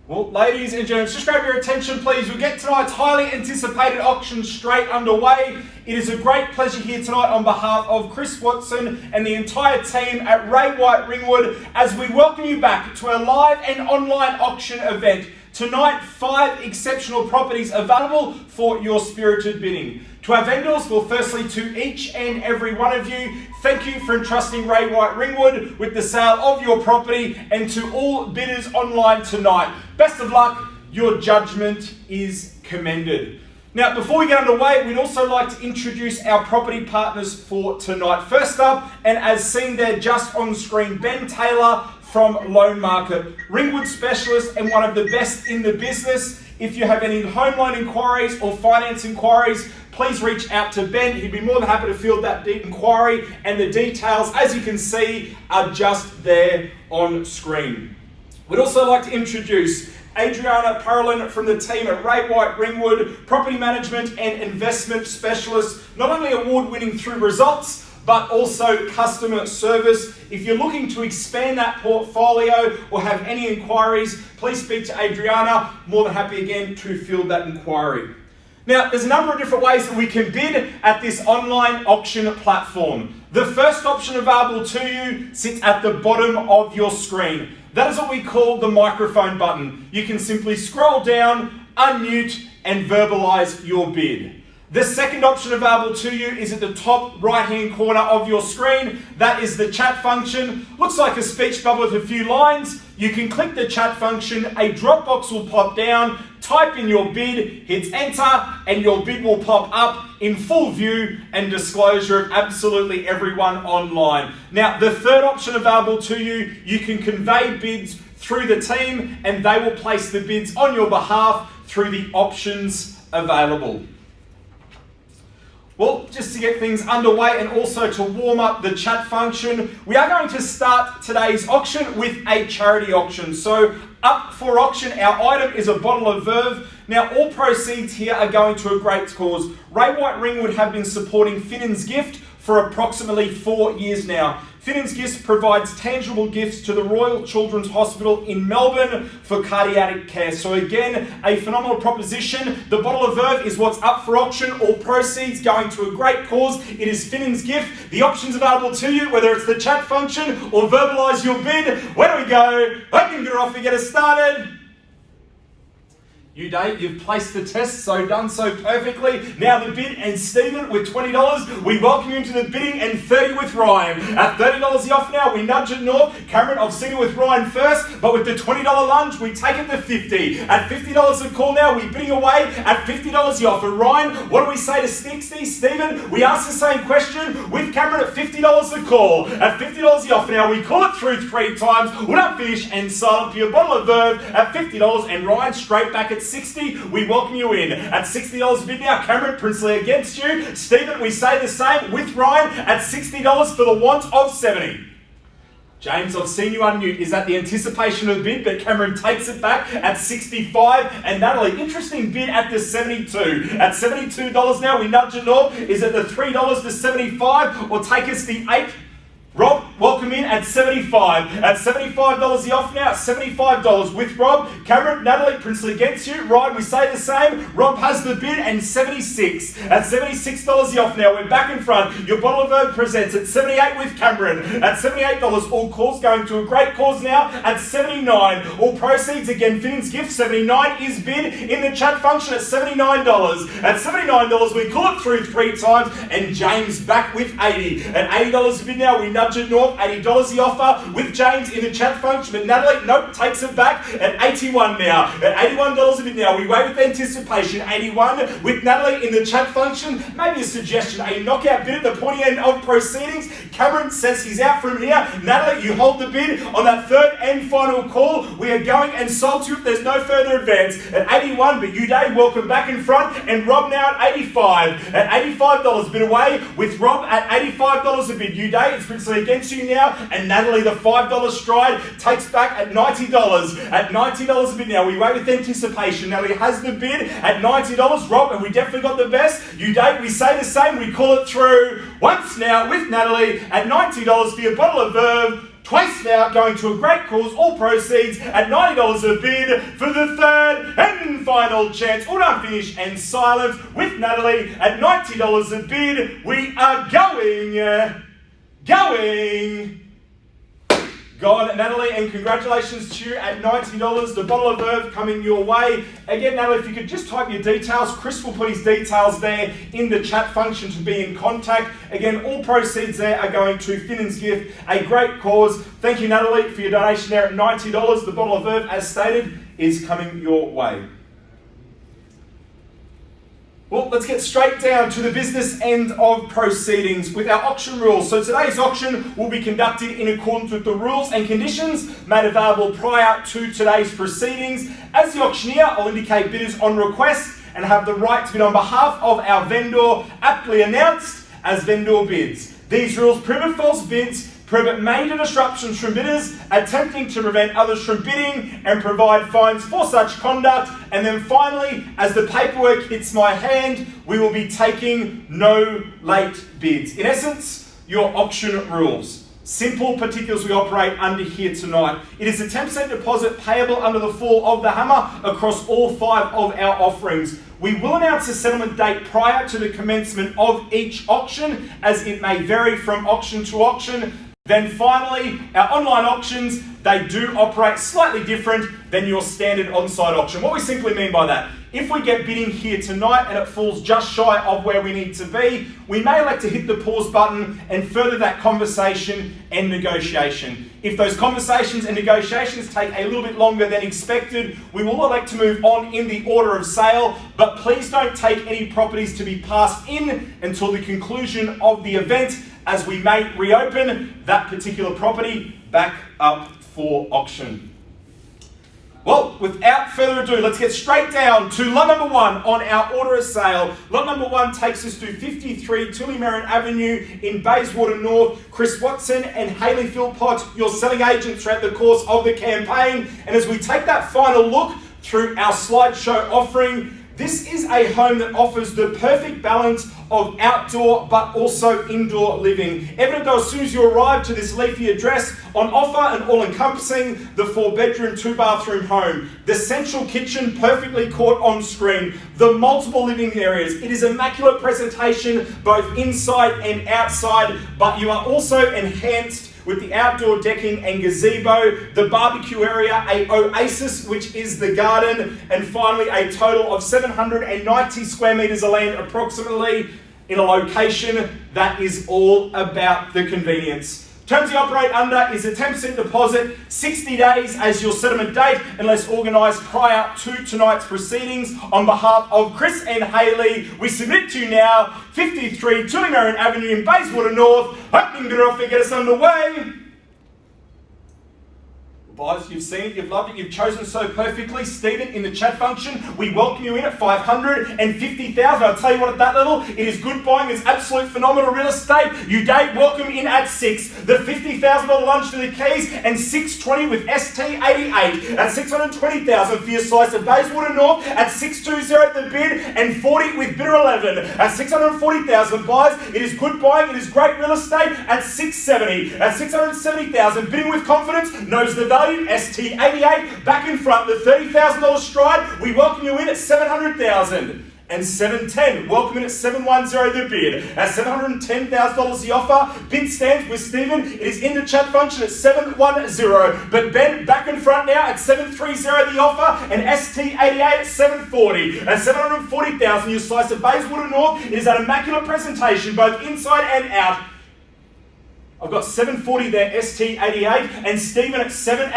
Well, ladies and gentlemen, just grab your attention, please. We'll get tonight's highly anticipated auction straight underway. It is a great pleasure here tonight on behalf of Chris Watson and the entire team at Ray White Ringwood as we welcome you back to our live and online auction event. Tonight, 5 exceptional properties available for your spirited bidding. To our vendors, well, firstly, to each and every one of you, thank you for entrusting Ray White Ringwood with the sale of your property, and to all bidders online tonight, best of luck. Your judgment is commended. Now, before we get underway, we'd also like to introduce our property partners for tonight. First up, and as seen there just on screen, Ben Taylor from Loan Market, Ringwood specialist and one of the best in the business. If you have any home loan inquiries or finance inquiries, please reach out to Ben. He'd be more than happy to field that inquiry, and the details, as you can see, are just there on screen. We'd also like to introduce Adriana Parolin from the team at Ray White Ringwood, property management and investment specialist, not only award-winning through results, but also customer service. If you're looking to expand that portfolio or have any inquiries, please speak to Adriana. More than happy again to field that inquiry. Now, there's a number of different ways that we can bid at this online auction platform. The first option available to you sits at the bottom of your screen. That is what we call the microphone button. You can simply scroll down, unmute, and verbalize your bid. The second option available to you is at the top right-hand corner of your screen. That is the chat function. Looks like a speech bubble with a few lines. You can click the chat function, a drop box will pop down, type in your bid, hit enter, and your bid will pop up in full view and disclosure of absolutely everyone online. Now, the third option available to you, you can convey bids through the team and they will place the bids on your behalf through the options available. Well, just to get things underway and also to warm up the chat function, we are going to start today's auction with a charity auction. So up for auction, our item is a bottle of Verve. Now, all proceeds here are going to a great cause. Ray White Ringwood have been supporting Finnan's Gift for approximately 4 years now. Finnan's Gifts provides tangible gifts to the Royal Children's Hospital in Melbourne for cardiac care. So again, a phenomenal proposition. The bottle of Verve is what's up for auction. All proceeds going to a great cause. It is Finnan's Gift. The options available to you, whether it's the chat function or verbalise your bid. Where do we go? Hope you can get it off and get us started. You, Dave, you've placed the test, so done so perfectly. Now the bid, and Stephen with $20. We welcome you into the bidding, and 30 with Ryan. At $30 the off now, we nudge it north. Cameron, I've seen it with Ryan first, but with the $20 lunge, we take it to 50. At $50 the call now, we're bidding away. At $50 the offer. Ryan, what do we say to 60? Stephen, we ask the same question with Cameron at $50 the call. At $50 the offer now, we call it through 3 times. We'll not finish and silent for your bottle of Verve at $50, and Ryan straight back at 60, we welcome you in. At $60 bid now, Cameron, Princely against you. Stephen, we say the same with Ryan at $60 for the want of 70. James, I've seen you unmute. Is that the anticipation of the bid? But Cameron takes it back at 65. And Natalie, interesting bid at the 72. At $72 now, we nudge it north. Is it the $3 to 75 or take us the 8? Rob, welcome in at 75. At $75 the off now, $75 with Rob. Cameron, Natalie, Princely against you. Ryan, we say the same. Rob has the bid, and 76. At $76 the off now, we're back in front. Your bottle of Verve presents at 78 with Cameron. At $78, all calls going to a great cause now. At 79, all proceeds again, Finnan's Gift. 79 is bid in the chat function at $79. At $79, we call it through 3 times, and James back with 80. At $80 bid now, we nudge it north. $80 the offer with James in the chat function, but Natalie, nope, takes it back at 81 now. At $81 a bit now, we wait with anticipation. 81 with Natalie in the chat function. Maybe a suggestion, a knockout bid at the pointy end of proceedings. Cameron says he's out from here. Natalie, you hold the bid on that third and final call. We are going and sold to you if there's no further advance. At 81, but you, Dave, welcome back in front, and Rob now at 85. At $85 bid away with Rob at $85 a bid. You, Dave, it's Princely against you now, and Natalie, the $5 stride, takes back at $90. At $90 a bid now, we wait with anticipation. Natalie has the bid at $90. Rob, and we definitely got the best. You, Dave, we say the same. We call it through once now with Natalie at $90 for your bottle of Verve. twice now, going to a great cause, all proceeds at $90 a bid for the third and final chance. All done, finish and silent with Natalie at $90 a bid. We are going. Gone, Natalie, and congratulations to you at $90. The bottle of Verve coming your way. Again, Natalie, if you could just type your details. Chris will put his details there in the chat function to be in contact. Again, all proceeds there are going to Finnan's Gift, a great cause. Thank you, Natalie, for your donation there at $90. The bottle of Verve, as stated, is coming your way. Well, let's get straight down to the business end of proceedings with our auction rules. So today's auction will be conducted in accordance with the rules and conditions made available prior to today's proceedings. As the auctioneer, I'll indicate bidders on request and have the right to bid on behalf of our vendor, aptly announced as vendor bids. These rules prohibit false bids, prohibit major disruptions from bidders, attempting to prevent others from bidding, and provide fines for such conduct. And then finally, as the paperwork hits my hand, we will be taking no late bids. In essence, your auction rules. Simple particulars we operate under here tonight. It is a 10% deposit payable under the fall of the hammer across all 5 of our offerings. We will announce a settlement date prior to the commencement of each auction, as it may vary from auction to auction. Then finally, our online auctions, they do operate slightly different than your standard on-site auction. What we simply mean by that, if we get bidding here tonight and it falls just shy of where we need to be, we may elect to hit the pause button and further that conversation and negotiation. If those conversations and negotiations take a little bit longer than expected, we will elect to move on in the order of sale, but please don't take any properties to be passed in until the conclusion of the event, as we may reopen that particular property back up for auction. Well, without further ado, let's get straight down to lot number 1 on our order of sale. Lot number 1 takes us to 53 Toolimerin Avenue in Bayswater North. Chris Watson and Hayley Philpott, your selling agent throughout the course of the campaign. And as we take that final look through our slideshow offering, this is a home that offers the perfect balance of outdoor but also indoor living. Evident though, as soon as you arrive to this leafy address, on offer and all-encompassing, the 4-bedroom, 2-bathroom home. The central kitchen perfectly caught on screen. The multiple living areas. It is immaculate presentation both inside and outside, but you are also enhanced with the outdoor decking and gazebo, the barbecue area, a oasis, which is the garden, and finally a total of 790 square metres of land approximately in a location that is all about the convenience. Terms you operate under is a 10% deposit, 60 days as your settlement date, unless organised prior to tonight's proceedings. On behalf of Chris and Hayley, we submit to you now 53 Toolimerin Avenue in Bayswater North. Opening bidder offer, get us underway. Guys, you've seen it, you've loved it, you've chosen so perfectly. Stephen, in the chat function, we welcome you in at $550,000. I'll tell you what, at that level, it is good buying, it's absolute phenomenal real estate. You date welcome in at 6. The $50,000 lunch for the keys, and $620 with ST88 at $620,000 for your slice of Bayswater North at $620 at the bid, and $40 with bidder 11 at $640,000. Buyers, it is good buying, it is great real estate at $670. At $670,000, bidding with confidence, knows the value. ST88 back in front, the $30,000 stride. We welcome you in at $700,000. And $710, welcome in at $710 the bid. At $710,000 the offer. Bid stands with Stephen. It is in the chat function at $710. But Ben back in front now at $730 the offer. And ST88 at $740. At $740,000, your slice of Bayswater North. It is an immaculate presentation, both inside and out. I've got $740 there, ST88, and Stephen at $7.5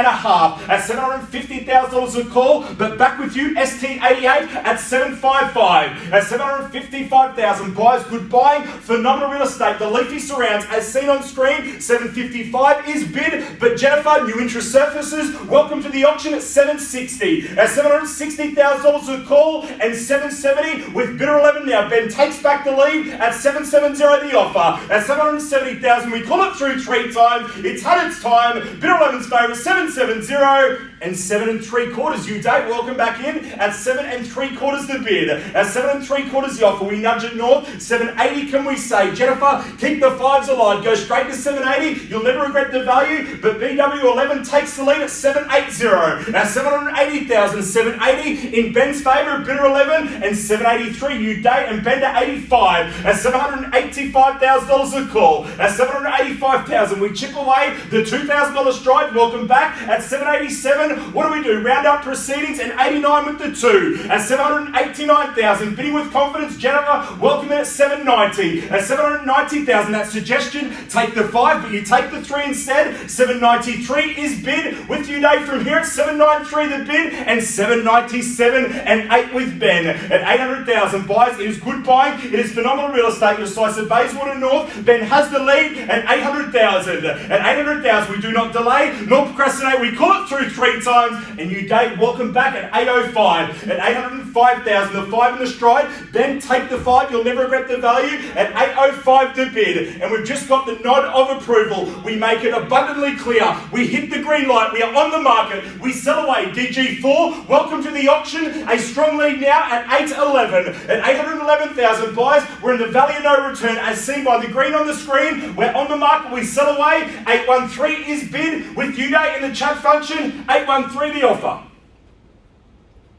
at $750,000 a call, but back with you, ST88 at $755 at $755,000. Buyers, good buying, phenomenal real estate. The leafy surrounds, as seen on screen, $755 is bid, but Jennifer, new interest surfaces, welcome to the auction at $760 at $760,000 a call, and $770 with bidder 11 now. Ben takes back the lead at $770 the offer. At $770,000, we call it through 3 times. It's had its time. Bidder 11's favourite, $770. and 7 3/4. You date, welcome back in at 7 3/4 the bid. At 7 3/4 the offer, we nudge it north. 780 can we say? Jennifer, keep the 5s alive. Go straight to 780. You'll never regret the value, but BW11 takes the lead at 780. Now 780,000, 780 in Ben's favour, bidder 11, and 783 you date, and Bender 85. At $785,000 a call. At 785,000 we chip away the $2,000 stride. Welcome back at 787. What do we do? Round up proceedings and 89 with the 2. At 789,000, bidding with confidence. Jennifer, welcome in at 790. At 790,000, that suggestion, take the 5, but you take the 3 instead. 793 is bid with you, Dave, from here at 793 the bid, and 797 and 8 with Ben. At 800,000 buys, it is good buying. It is phenomenal real estate. Your slice of Bayswater North. Ben has the lead at 800,000. At 800,000, we do not delay nor procrastinate. We call it through 3 times, and you, Dave, welcome back at 805. At 805,000, the 5 in the stride. Ben, take the 5. You'll never regret the value. At 805 the bid, and we've just got the nod of approval. We make it abundantly clear. We hit the green light. We are on the market. We sell away DG4. Welcome to the auction. A strong lead now at 811. At 811,000 buys, we're in the valley of no return, as seen by the green on the screen. We're on the market. We sell away. 813 is bid with you, Day, in the chat function. 813 the offer.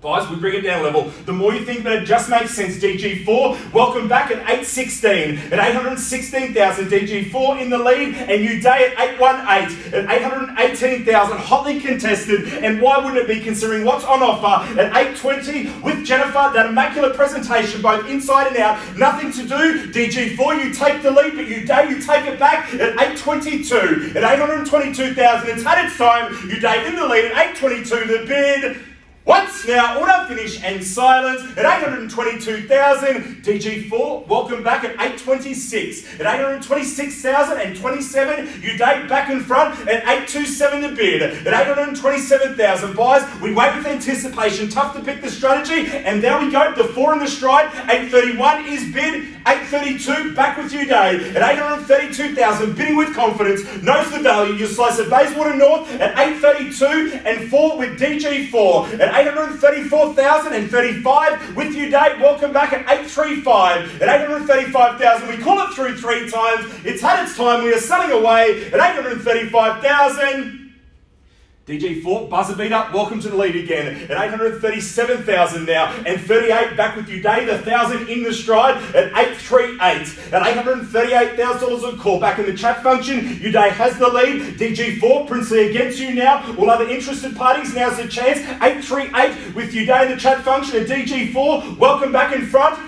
Guys, we bring it down a level. The more you think that it just makes sense, DG4, welcome back at 816. At 816,000, DG4 in the lead, and you, Day, at 818. At 818,000, hotly contested, and why wouldn't it be considering what's on offer? At 820 with Jennifer, that immaculate presentation, both inside and out, nothing to do. DG4, you take the lead, but you, Day, you take it back at 822. At 822,000, it's had its time. You, Day, in the lead at 822, the bid. Once now, auto finish and silence at 822,000. DG4, welcome back at 826. At 826,027, you date back in front at 827 the bid. At 827,000 buys, we wait with anticipation. Tough to pick the strategy, and there we go. The 4 in the stride. 831 is bid. 832 back with you, Dave. At 832,000, bidding with confidence, knows the value. Your slice of Bayswater North at 832 and 4 with DG4. At 834,035 with you, Dave. Welcome back at 835. At 835,000, we call it through 3 times. It's had its time. We are selling away at 835,000. DG4, buzzer beat up, welcome to the lead again. At 837,000 now, and 38 back with you, Dave. 1,000 in the stride at 838. At $838,000 a call back in the chat function. You, Dave, has the lead. DG4, princely against you now. All other interested parties, now's the chance. 838 with you, Dave, in the chat function. At DG4, welcome back in front.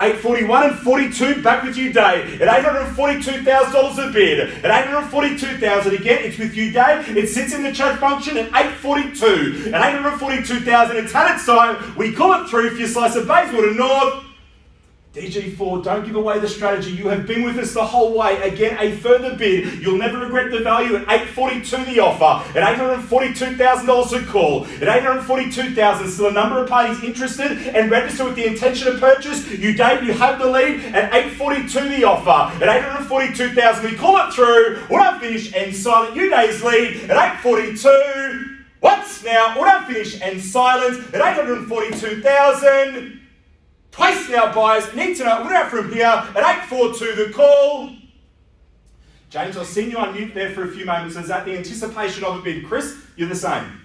841 and 42 back with you, Dave. At $842,000 a bid. At 842,000 again, it's with you, Dave. It sits in the chat function at 842. At 842,000, it's had its time. We call it through for your slice of Bayswater North. DG4, don't give away the strategy. You have been with us the whole way. Again, a further bid. You'll never regret the value at 842 the offer. At $842,000 a call. At 842,000, still a number of parties interested and registered with the intention of purchase. You, Dave, you have the lead at 842 the offer. At 842,000, we call it through. Auto finish and silent. You, Dave's lead at 842. Once now, auto finish and silence at 842,000. Twice now, buyers. Need to know. We're out from here at 842 the call. James, I've seen you on mute there for a few moments. Is that the anticipation of a bid? Chris, you're the same.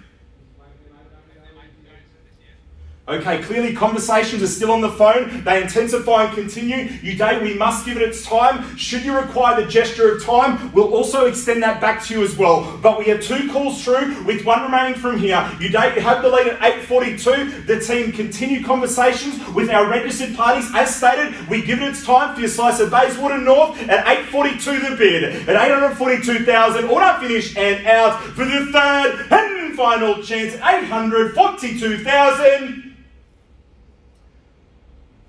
Okay, clearly conversations are still on the phone. They intensify and continue. You, Dave, we must give it its time. Should you require the gesture of time, we'll also extend that back to you as well. But we have 2 calls through with 1 remaining from here. You, Dave, you have the lead at 842. The team continue conversations with our registered parties. As stated, we give it its time for your slice of Bayswater North at 842 the bid. At 842,000, auto finish and out for the third and final chance at 842,000.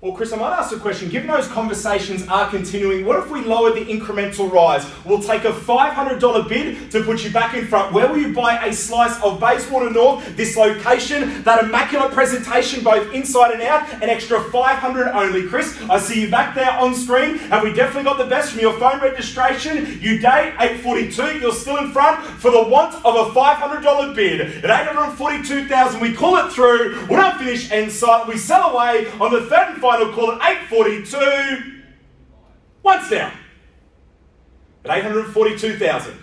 Well, Chris, I might ask a question. Given those conversations are continuing, what if we lower the incremental rise? We'll take a $500 bid to put you back in front. Where will you buy a slice of Bayswater North, this location, that immaculate presentation, both inside and out, an extra $500 only? Chris, I see you back there on screen. Have we definitely got the best from your phone registration? You day 842, you're still in front for the want of a $500 bid. At $842,000, we call it through. We're not finished and silent. We sell away on the third and final call at 842. Once down. At 842,000.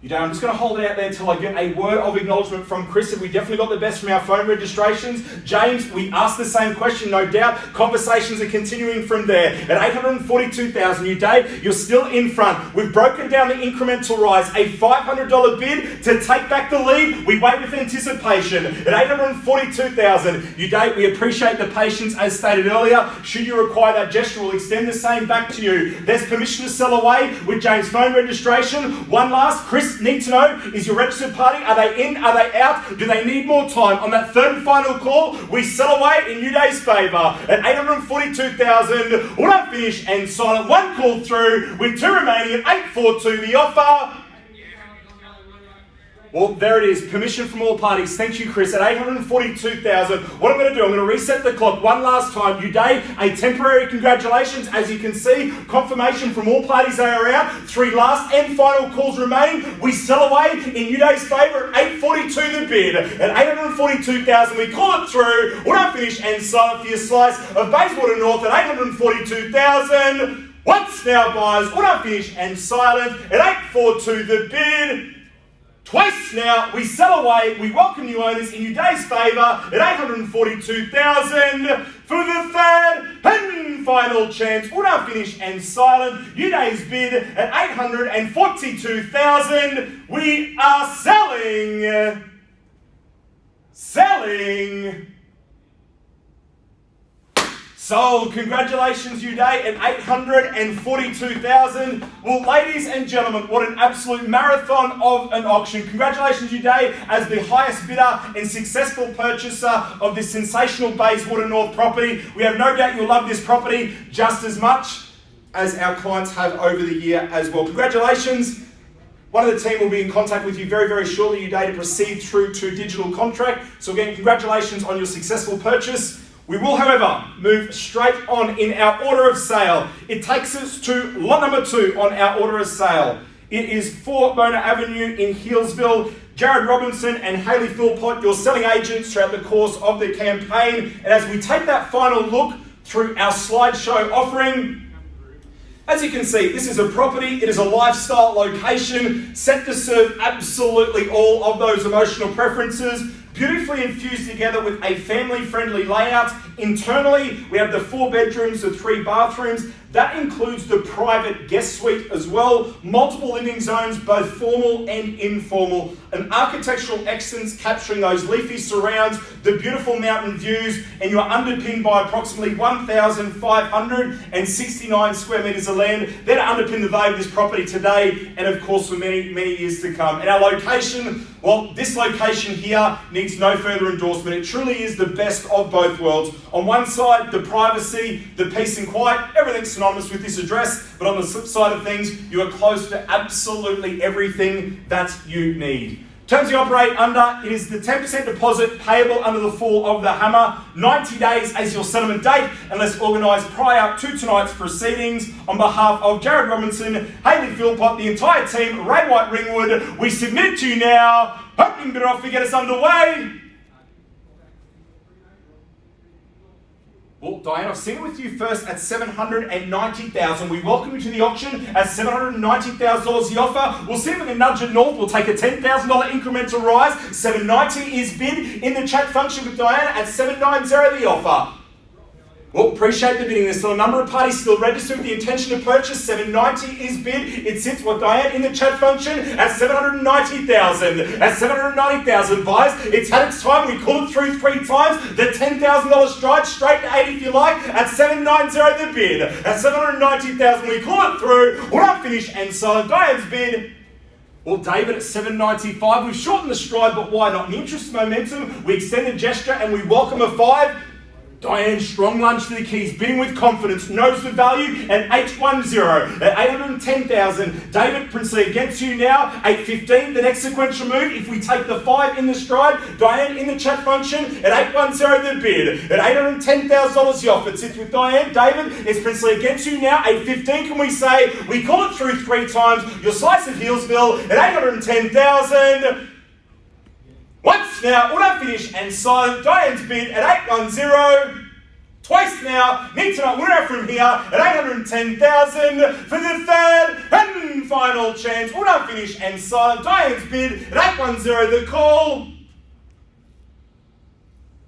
You know, I'm just going to hold it out there until I get a word of acknowledgement from Chris. If we definitely got the best from our phone registrations. James, we asked the same question, no doubt. Conversations are continuing from there. At 842,000, you Dave, you're still in front. We've broken down the incremental rise. A $500 bid to take back the lead. We wait with anticipation. At 842,000, you Dave, we appreciate the patience as stated earlier. Should you require that gesture, we'll extend the same back to you. There's permission to sell away with James' phone registration. One last, Chris, need to know, is your registered party, are they in, are they out, do they need more time? On that third and final call, we sell away in Uday's favour at 842,000. We're not finished and silent. One call through with two remaining at 842. The offer. Well, there it is. Permission from all parties. Thank you, Chris. At 842,000. What I'm going to do, I'm going to reset the clock one last time. Uday, a temporary congratulations. As you can see, confirmation from all parties they are out. Three last and final calls remaining. We sell away in Uday's favour at 842 the bid. At 842,000, we call it through. We're not finished and silent for your slice of Bayswater North at 842,000. Once now, buyers. We're not finished and silent at 842 the bid. Twice now, we sell away, we welcome new owners in Uday's favour at 842,000 for the third and final chance. We're now finished and silent. Uday's bid at 842,000. We are selling. Sold. Congratulations, Uday, at 842,000. Well, ladies and gentlemen, what an absolute marathon of an auction. Congratulations, Uday, as the highest bidder and successful purchaser of this sensational Bayswater North property. We have no doubt you'll love this property just as much as our clients have over the year as well. Congratulations. One of the team will be in contact with you very, very shortly, Uday, to proceed through to digital contract. So again, congratulations on your successful purchase. We will, however, move straight on in our order of sale. It takes us to lot number 2 on our order of sale. It is 4 Bona Avenue in Healesville. Jared Robinson and Hayley Philpott, your selling agents throughout the course of the campaign. And as we take that final look through our slideshow offering, as you can see, this is a property, it is a lifestyle location set to serve absolutely all of those emotional preferences. Beautifully infused together with a family-friendly layout. Internally, we have the 4 bedrooms, the 3 bathrooms. That includes the private guest suite as well. Multiple living zones, both formal and informal. An architectural excellence capturing those leafy surrounds, the beautiful mountain views, and you're underpinned by approximately 1,569 square metres of land that underpin the value of this property today and of course for many, many years to come. And our location, well, this location here needs no further endorsement. It truly is the best of both worlds. On one side, the privacy, the peace and quiet, everything's synonymous with this address, but on the flip side of things, you are close to absolutely everything that you need. Terms you operate under, it is the 10% deposit payable under the fall of the hammer, 90 days as your settlement date, unless organised prior to tonight's proceedings. On behalf of Jared Robinson, Hayley Philpott, the entire team, Ray White Ringwood, we submit it to you now. Hope you can get off to get us underway. Well, Diane, I've seen it with you first at $790,000. We welcome you to the auction at $790,000 the offer. We'll see if we can nudge it north. We'll take a $10,000 incremental rise. $790 is bid in the chat function with Diana at $790 the offer. Well, appreciate the bidding. There's still a number of parties still registered with the intention to purchase. $790 is bid. It sits with Diane in the chat function at $790,000. At $790,000, buyers, it's had its time. We called it through 3 times. The $10,000 stride straight to 80 if you like. At $790 the bid. At $790,000, we call it through. We're not finished and so Diane's bid. Well, David at $795. We've shortened the stride, but why not? In the interest of momentum, we extend the gesture and we welcome a 5. Diane, strong lunge for the keys, bidding with confidence, knows the value, and 810 at 810,000. David, Princely against you now, 815. The next sequential move, if we take the 5 in the stride, Diane in the chat function at 810 the bid. At $810,000 the offer. It sits with Diane. David, it's Princely against you now, 815. Can we say, we call it through 3 times, your slice of Healesville at 810,000. Once now, auto finish and silent. Diane's bid at 810. Twice now, need to know winner from here at 810,000 for the third and final chance. Auto finish and silent. Diane's bid at 810. The call.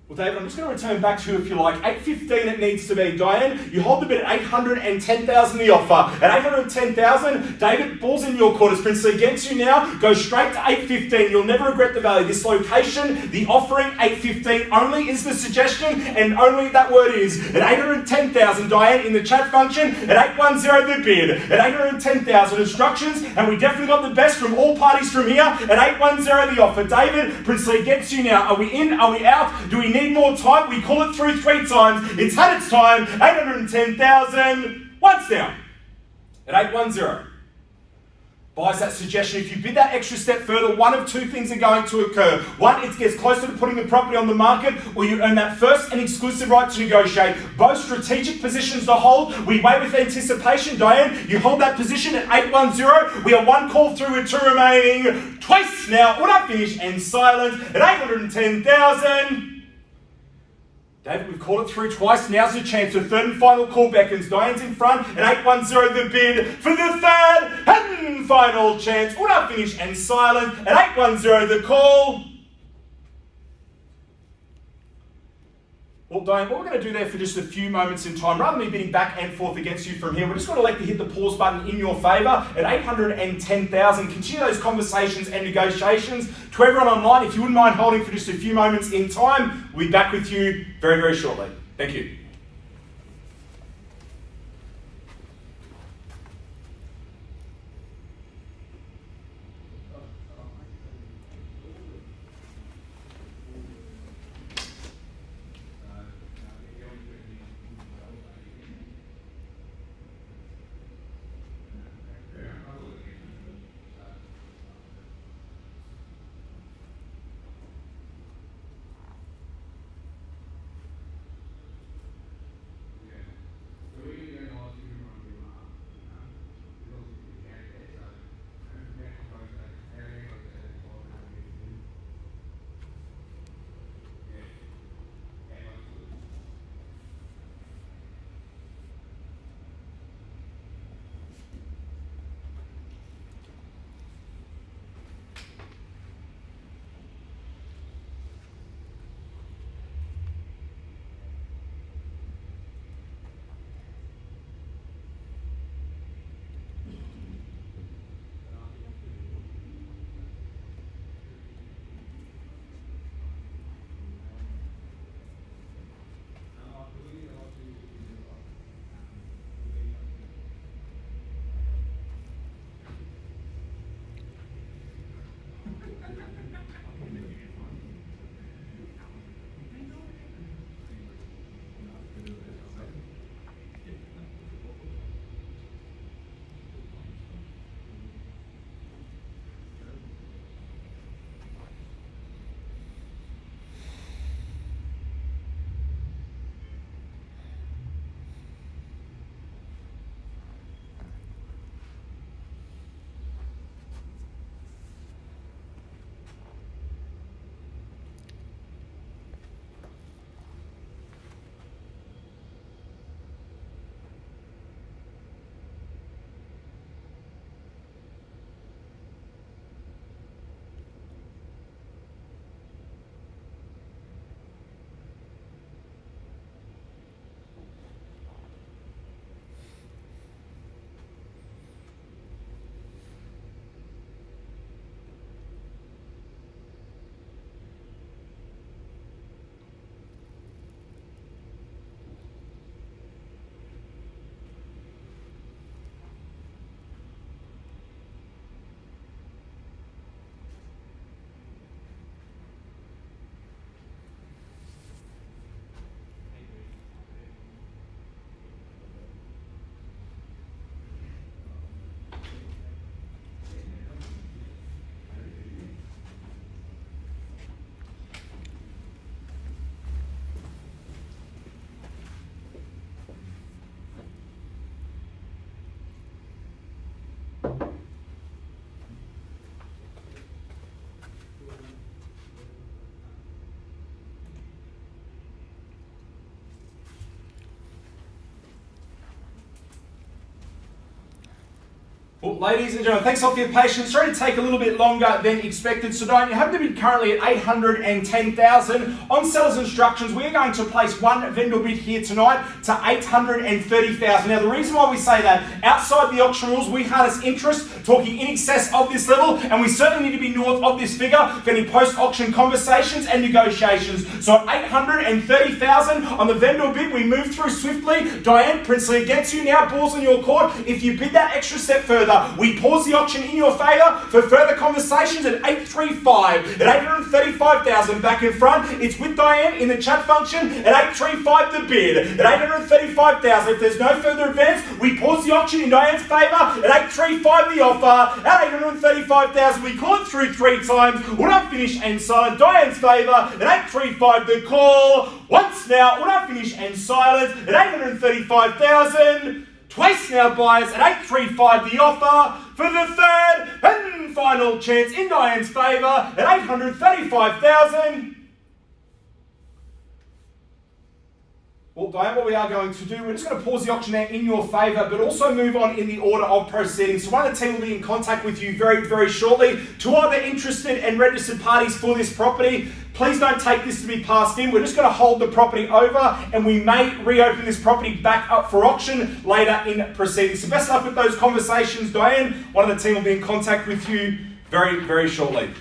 Well, David, I'm just going to return back to you if you like. 815 it needs to be. Diane, you hold the bid at 810,000 the offer. At 810,000, David, ball's in your court as Princely against you now. Go straight to 815. You'll never regret the value. This location, the offering, 815 only is the suggestion, and only that word is. At 810,000, Diane, in the chat function, at 810 the bid. At 810,000 instructions, and we definitely got the best from all parties from here. At 810 the offer. David, Princely against you now. Are we in? Are we out? Do we need more time? We call it through 3 times. It's had its time. 810,000. Once down. At 810. Buys that suggestion. If you bid that extra step further, one of 2 things are going to occur. One, it gets closer to putting the property on the market, or you earn that first and exclusive right to negotiate. Both strategic positions to hold. We wait with anticipation. Diane, you hold that position at 810. We are 1 call through with 2 remaining. Twice now. Auto finish and silent at 810,000. David, we've called it through twice. Now's your chance. The third and final call beckons. Diane's in front at 810 the bid for the third and final chance. Auto finish and silent at 810 the call. Well, Diane, what we're going to do there for just a few moments in time, rather than me bidding back and forth against you from here, we're just going to elect to hit the pause button in your favour at 810,000. Continue those conversations and negotiations. To everyone online, if you wouldn't mind holding for just a few moments in time, we'll be back with you very, very shortly. Thank you. Well, ladies and gentlemen, thanks a lot for your patience. Sorry to take a little bit longer than expected. So, Diane, you happen to be currently at 810,000. On seller's instructions, we are going to place one vendor bid here tonight to 830,000. Now, the reason why we say that, outside the auction rules, we harness interest, talking in excess of this level, and we certainly need to be north of this figure for any post-auction conversations and negotiations. So, at 830,000 on the vendor bid, we move through swiftly. Diane, Princely against you now, balls in your court. If you bid that extra step further, we pause the auction in your favour for further conversations at 835. At 835,000 back in front, it's with Diane in the chat function at 835 the bid. At 835,000, if there's no further advance, we pause the auction in Diane's favour at 835 the offer. At 835,000, we call it through 3 times. We'll not finish and silent. Diane's favour at 835 the call. Once now, we'll not finish and silent at 835,000. Twice now, buyers at 835 the offer for the third and final chance in Diane's favour at 835,000. Well, Diane, what we are going to do, we're just going to pause the auction there in your favour, but also move on in the order of proceedings. So one of the team will be in contact with you very, very shortly. To other interested and registered parties for this property, please don't take this to be passed in. We're just going to hold the property over, and we may reopen this property back up for auction later in proceedings. So best luck with those conversations, Diane. One of the team will be in contact with you very, very shortly.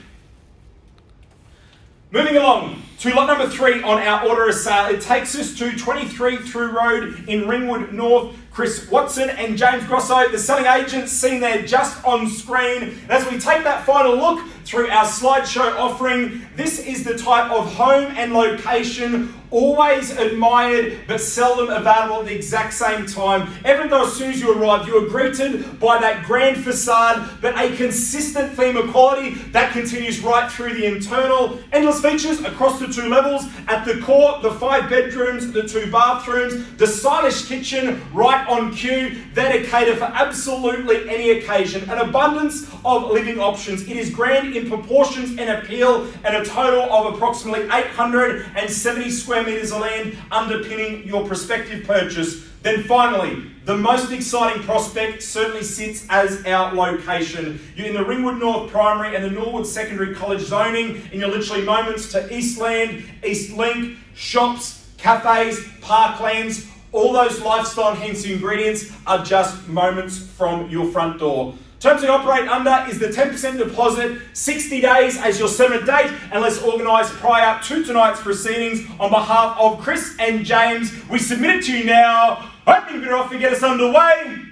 Moving along to lot number 3 on our order of sale. It takes us to 23 Through Road in Ringwood North. Chris Watson and James Grosso, the selling agents, seen there just on screen. As we take that final look through our slideshow offering, this is the type of home and location always admired but seldom available at the exact same time. Even though as soon as you arrive, you are greeted by that grand facade, but a consistent theme of quality that continues right through the internal. Endless features across the 2 levels. At the core, the 5 bedrooms, the 2 bathrooms, the stylish kitchen right on cue, there to cater for absolutely any occasion. An abundance of living options. It is grand in proportions and appeal, and a total of approximately 870 square metres of land underpinning your prospective purchase. Then finally, the most exciting prospect certainly sits as our location. You're in the Ringwood North Primary and the Norwood Secondary College zoning, and you're literally moments to Eastland, Eastlink, shops, cafes, parklands. All those lifestyle enhancing ingredients are just moments from your front door. Terms we operate under is the 10% deposit, 60 days as your settlement date, and let's organise prior to tonight's proceedings. On behalf of Chris and James, we submit it to you now. Opening bidder offer, get us underway.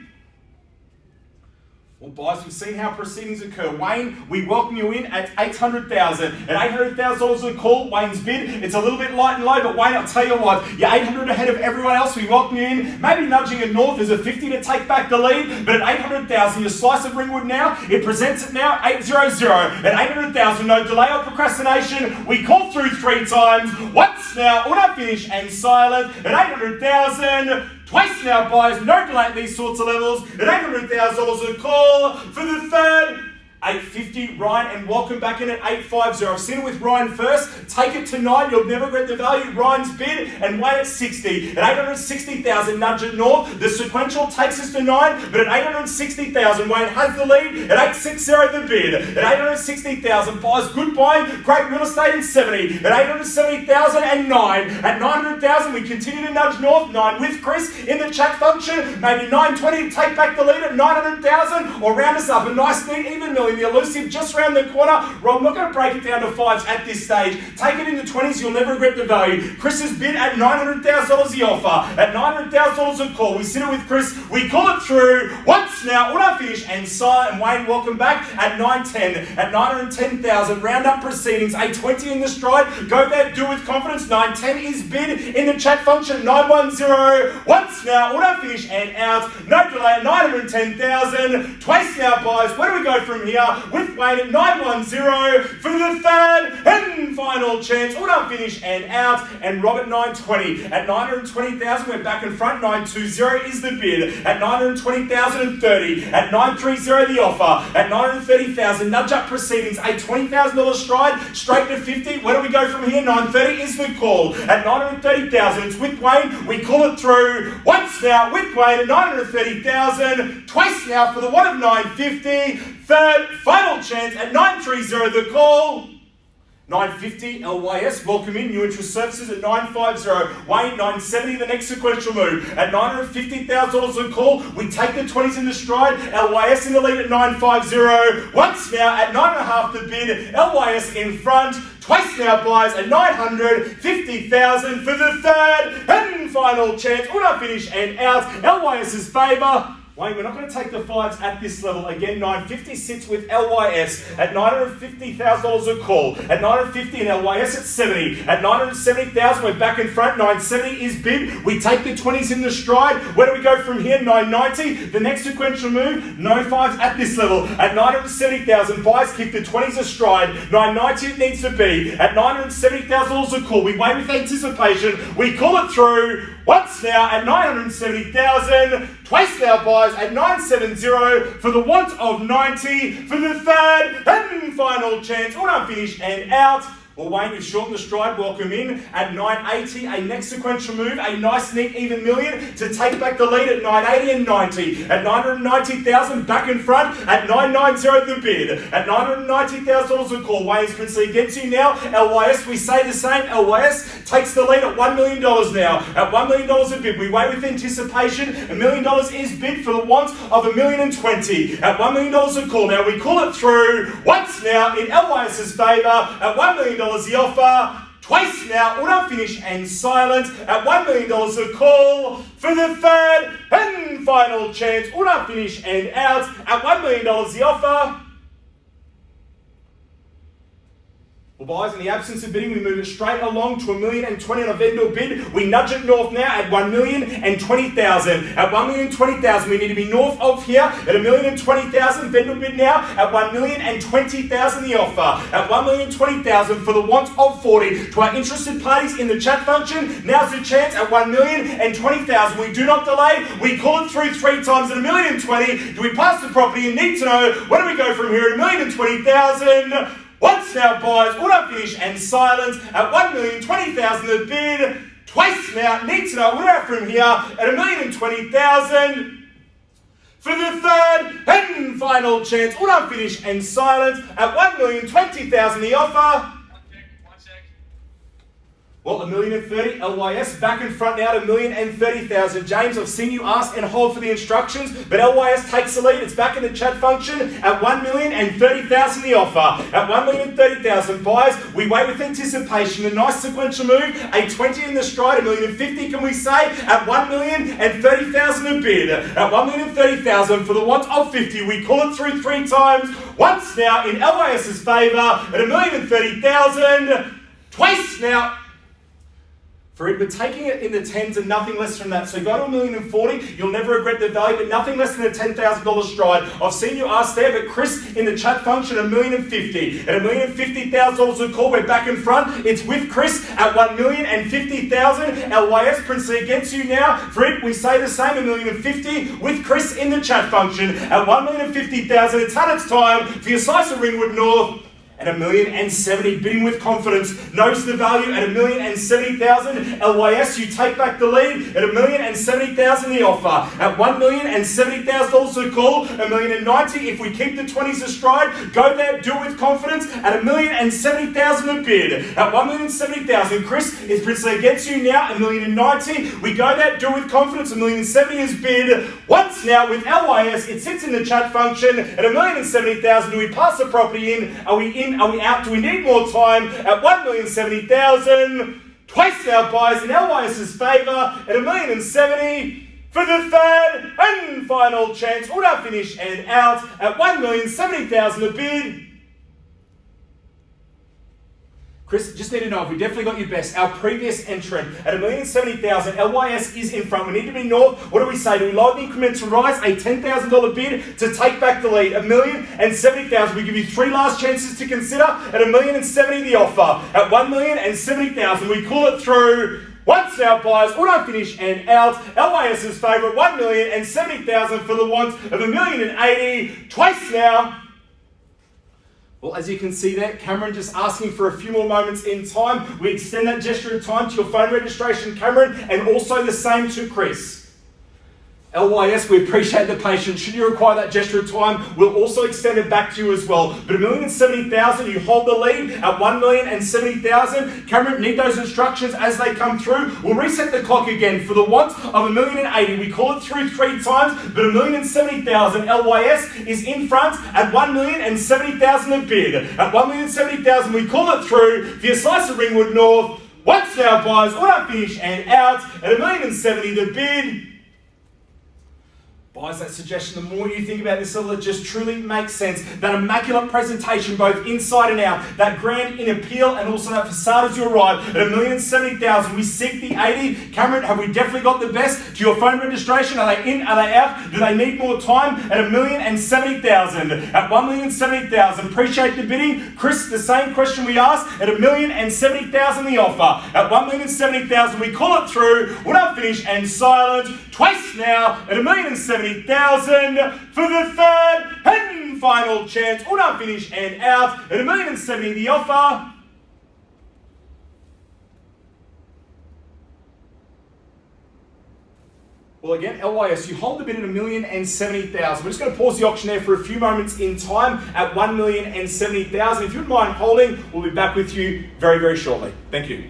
Well, guys, we've seen how proceedings occur. Wayne, we welcome you in at 800,000. At $800,000 a call, Wayne's bid. It's a little bit light and low, but Wayne, I'll tell you what, you're 800 ahead of everyone else. We welcome you in. Maybe nudging it north as a 50 to take back the lead, but at 800,000, your slice of Ringwood now, it presents it now 800. At 800,000, no delay or procrastination. We call through 3 times. Once now, when I finish and silent. At 800,000. Twice now, buyers, no delay at these sorts of levels. At $800,000 a call for the third. 850, Ryan, and welcome back in at 850. I've seen it with Ryan first. Take it to 9. You'll never regret the value. Ryan's bid, and Wayne at 60. At 860,000, nudge it north. The sequential takes us to 9, but at 860,000, Wayne has the lead. At 860, the bid. At 860,000, buys good buying. Great real estate in 70. At 870,000 and 9. At 900,000, we continue to nudge north. 9 with Chris in the chat function. Maybe 920 to take back the lead at 900,000, or round us up a nice neat even million. The elusive just round the corner. Rob, I'm not going to break it down to 5s at this stage. Take it in the 20s, you'll never regret the value. Chris's bid at $900,000 the offer. At $900,000 a call. We sit it with Chris. We call it through. Once now, when I finish and silent, and Wayne, welcome back at 910. At 910,000, round up proceedings. 820 in the stride. Go there, do with confidence. 910 is bid in the chat function. 910. Once now, when I finish and out. No delay at 910,000. Twice now, buys. Where do we go from here? here with Wayne at 910 for the third and final chance. All done, finish and out. And Robert 920 at 920,000. We're back in front. 920 is the bid at 920,030 at 930 the offer at 930,000. Nudge up proceedings. A $20,000 stride straight to 50. Where do we go from here? 930 is the call at 930,000. It's with Wayne. We call it through once now with Wayne at 930,000. Twice now for the one of 950. Third final chance at 930 the call. 950 LYS, welcome in, new interest services at 950. Wayne, 970, the next sequential move. At $950,000 a call, we take the 20s in the stride. LYS in the lead at 950. Once now at 9.5 the bid. LYS in front. Twice now buys at 950,000 for the third and final chance. All done, finish and out. LYS's favour. Wayne, we're not going to take the fives at this level. Again, 950 sits with LYS at $950,000 a call. At 950 and LYS at 70. At 970,000, we're back in front. 970 is bid. We take the 20s in the stride. Where do we go from here? 990. The next sequential move, no fives at this level. At 970,000, buys keep the 20s astride. 990 it needs to be. At $970,000 a call. We wait with anticipation. We call it through. Once now at 970,000. Twice now buys at 970 for the want of 90 for the third and final chance. All done, finish and out. Well, Wayne, we've shortened the stride. Welcome in at 980. A next sequential move. A nice, neat, even million to take back the lead at 980 and 90. At 990,000, back in front at 990 the bid. At $990,000 a call. Wayne's princely gets you now. LYS, we say the same. LYS takes the lead at $1 million now. At $1 million a bid. We wait with anticipation. $1 million is bid for the want of $1,020,000. At $1 million a call. Now we call it through. Once now in LYS's favour at $1 million the offer. Twice now, all done, finish and silent at $1 million a call for the third and final chance. All done, finish and out at $1 million the offer. Well, guys, in the absence of bidding, we move it straight along to $1,020,000 on a vendor bid. We nudge it north now at $1,020,000. At $1,020,000, we need to be north of here at $1,020,000. Vendor bid now at $1,020,000 the offer. At $1,020,000 for the want of 40. To our interested parties in the chat function, now's the chance at $1,020,000. We do not delay. We call it through 3 times at $1,020,000. Do we pass the property and need to know where do we go from here at $1,020,000? Once now buys, all done, finish and silent at $1,020,000 the bid. Twice now, need to know where we're at from here at $1,020,000 for the third and final chance. All done, finish and silent at $1,020,000 the offer. Well, $1,030,000 LYS back in front now to $1,030,000. James, I've seen you ask and hold for the instructions, but LYS takes the lead. It's back in the chat function at $1,030,000 the offer. At $1,030,000 buys, we wait with anticipation. A nice sequential move, a 20 in the stride, $1,050,000 can we say, at $1,030,000 a bid. At $1,030,000 for the want of 50, we call it through 3 times. Once now in LYS's favour at $1,030,000. Twice now. For it, we're taking it in the 10s and nothing less than that. So go to $1,040,000, you'll never regret the value, but nothing less than a $10,000 stride. I've seen you ask there, but Chris in the chat function, $1,050,000. At $1,050,000 a call, we're back in front. It's with Chris at $1,050,000. LYS Princely against you now. For it, we say the same, $1,050,000 with Chris in the chat function at $1,050,000. It's had its time for your slice of Ringwood North. At $1,070,000, bidding with confidence, knows the value at $1,070,000. LYS, you take back the lead at $1,070,000 the offer. At $1,070,000 a call, $1,090,000 if we keep the 20s astride. Go there, do it with confidence at $1,070,000 a bid. At $1,070,000, Chris is princely against you now, $1,090,000. We go there, do it with confidence, $1,070,000 is bid. Once now with LYS, it sits in the chat function at $1,070,000. Do we pass the property in? Are we in? Are we out? Do we need more time? At $1,070,000. Twice now buys in LYS's favour at $1,070,000 for the third and final chance. All done, finish and out at $1,070,000 a bid. Chris, just need to know if we definitely got your best. Our previous entrant at 1,070,000, LYS is in front. We need to be north. What do we say? Do we lower the increment to rise? A $10,000 bid to take back the lead. 1,070,000. We give you 3 last chances to consider. At 1,070,000 the offer. At 1,070,000 we call it through. Once now, buyers, auto finish and out. LYS's favourite, 1,070,000 for the want of 1,080,000. Twice now. Well, as you can see there, Cameron just asking for a few more moments in time. We extend that gesture of time to your phone registration, Cameron, and also the same to Chris. LYS, we appreciate the patience. Should you require that gesture of time, we'll also extend it back to you as well. But 1,070,000, you hold the lead at 1,070,000. Cameron, need those instructions as they come through. We'll reset the clock again for the want of 1,080,000. We call it through 3 times, but 1,070,000. LYS is in front at 1,070,000 a bid. At 1,070,000, we call it through for your slice of Ringwood North. Once now, buyers, auto finish and out. At 1,070,000 the bid. Buys that suggestion, the more you think about this level, it just truly makes sense. That immaculate presentation, both inside and out, that grand in appeal and also that facade as you arrive at 1,070,000. We seek the 80. Cameron, have we definitely got the best? To your phone registration, are they in, are they out? Do they need more time? At 1,070,000. At 1,070,000. Appreciate the bidding. Chris, the same question we asked at 1,070,000 the offer. At 1,070,000 we call it through. We'll not finish and silent. Twice now at 1,070,000 for the third and final chance. All done, finish and out at 1,070,000 the offer. Well, again, LYS, you hold the bid at 1,070,000. We're just going to pause the auction there for a few moments in time at 1,070,000. If you wouldn't mind holding, we'll be back with you very, very shortly. Thank you.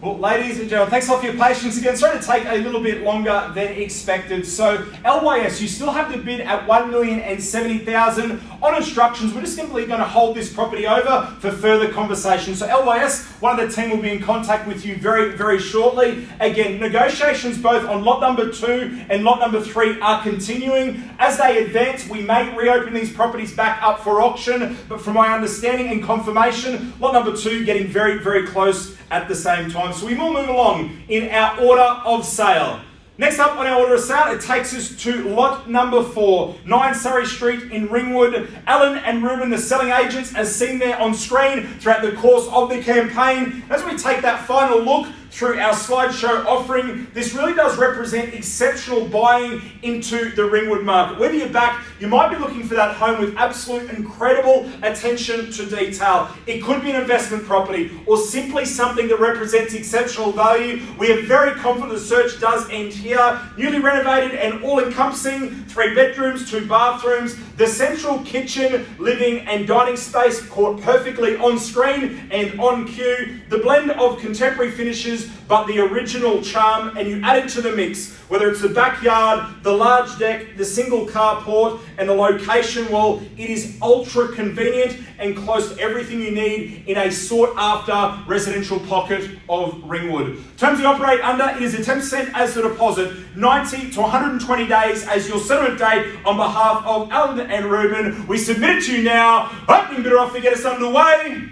Well, ladies and gentlemen, thanks a lot for your patience again. Sorry to take a little bit longer than expected. So, LYS, you still have the bid at 1,070,000. On instructions, we're just simply going to hold this property over for further conversation. So, LYS, one of the team will be in contact with you very, very shortly. Again, negotiations both on lot number 2 and lot number 3 are continuing. As they advance, we may reopen these properties back up for auction, but from my understanding and confirmation, lot number 2 getting very, very close at the same time. So we will move along in our order of sale. Next up on our order of sale, it takes us to lot number 4, 9 Surrey Street in Ringwood. Alan and Ruben, the selling agents, as seen there on screen throughout the course of the campaign. As we take that final look through our slideshow offering. This really does represent exceptional buying into the Ringwood market. Whether you're back, you might be looking for that home with absolute incredible attention to detail. It could be an investment property or simply something that represents exceptional value. We are very confident the search does end here. Newly renovated and all-encompassing, 3 bedrooms, 2 bathrooms, the central kitchen, living and dining space caught perfectly on screen and on cue. The blend of contemporary finishes but the original charm, and you add it to the mix, whether it's the backyard, the large deck, the single carport, and the location. Well, it is ultra convenient and close to everything you need in a sought-after residential pocket of Ringwood. Terms you operate under, it is a 10% as the deposit, 90 to 120 days as your settlement date. On behalf of Alan and Ruben, we submit it to you now. Opening bidder offer, get us underway.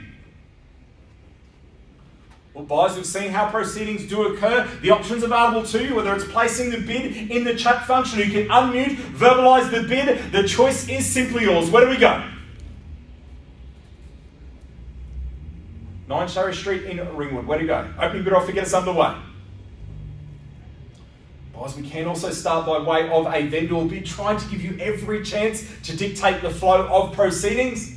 Well, buyers, we've seen how proceedings do occur. The options available to you, whether it's placing the bid in the chat function, you can unmute, verbalise the bid. The choice is simply yours. Where do we go? 9 Surrey Street in Ringwood. Where do we go? Opening bid offer, get us underway. Buyers, we can also start by way of a vendor bid, trying to give you every chance to dictate the flow of proceedings.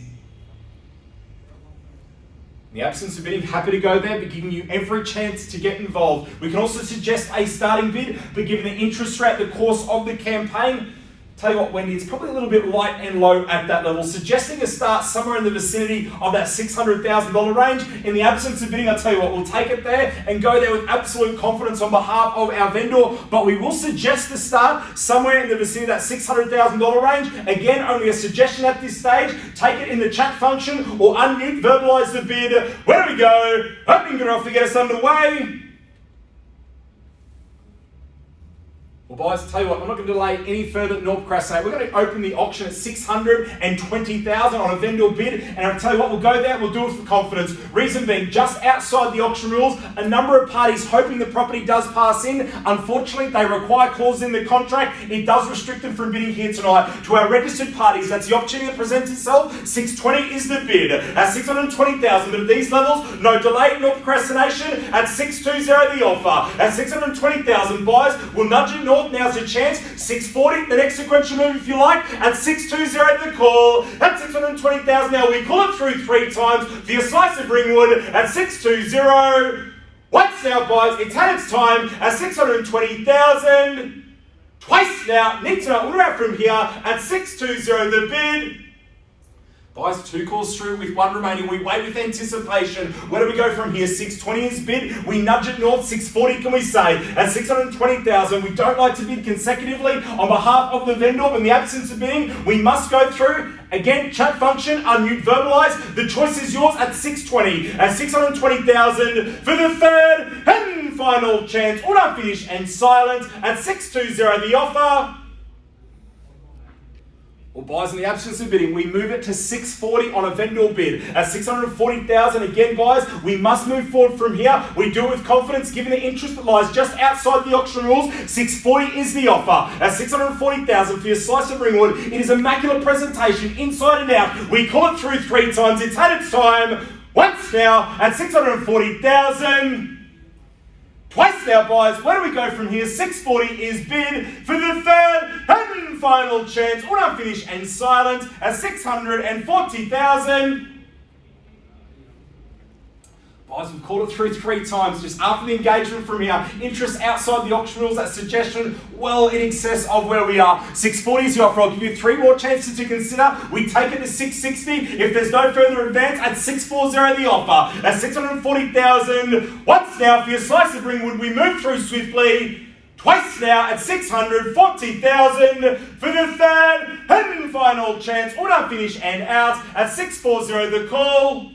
In the absence of bidding, happy to go there, but giving you every chance to get involved. We can also suggest a starting bid, but given the interest rate, the course of the campaign, tell you what, Wendy, it's probably a little bit light and low at that level, suggesting a start somewhere in the vicinity of that $600,000 range. In the absence of bidding, I'll tell you what, we'll take it there and go there with absolute confidence on behalf of our vendor, but we will suggest the start somewhere in the vicinity of that $600,000 range. Again, only a suggestion at this stage. Take it in the chat function or unmute, verbalise the bid. Where do we go? Opening bid offer, get us underway. Well, guys, tell you what, I'm not going to delay any further nor procrastinate. We're going to open the auction at $620,000 on a vendor bid, and I'll tell you what, we'll go there, we'll do it with confidence. Reason being, just outside the auction rules, a number of parties hoping the property does pass in. Unfortunately, they require clauses in the contract. It does restrict them from bidding here tonight. To our registered parties, that's the opportunity that presents itself. $620 is the bid. At $620,000, but at these levels, no delay nor procrastination. At $620 the offer. At $620,000, buyers will nudge it north. Now's your chance. $640, the next sequential move if you like. At $620 the call. At $620,000 now, we call it through 3 times for your slice of Ringwood at $620. Once now, buyers, it's had its time at $620,000. Twice now, need to know all around from here at $620 the bid. Buyers, 2 calls through with 1 remaining. We wait with anticipation. Where do we go from here? $620 is bid. We nudge it north. $640 can we say? At $620,000, we don't like to bid consecutively on behalf of the vendor. But in the absence of bidding, we must go through. Again, chat function, unmute, verbalise. The choice is yours at $620. At $620,000 for the third and final chance. All done, finish and silent at $620 the offer. Well, buyers, in the absence of bidding, we move it to $640 on a vendor bid. At $640,000, again, buyers, we must move forward from here. We do it with confidence, given the interest that lies just outside the auction rules. $640 is the offer. At $640,000 for your slice of Ringwood, it is immaculate presentation, inside and out. We call it through 3 times. It's had its time. Once now, at $640,000. Twice now, buyers. Where do we go from here? $640 is bid for the third and final chance. All done, finish and silent at $640,000. Buyers, we've called it through 3 times just after the engagement from here. Interest outside the auction rules, that suggestion well in excess of where we are. $640 is the offer. I'll give you 3 more chances to consider. We take it to $660. If there's no further advance, at $640 the offer. At $640,000. Once now for your slice of Ringwood, we move through swiftly. Twice now at $640,000 for the third and final chance. All done, finish and out at $640 the call.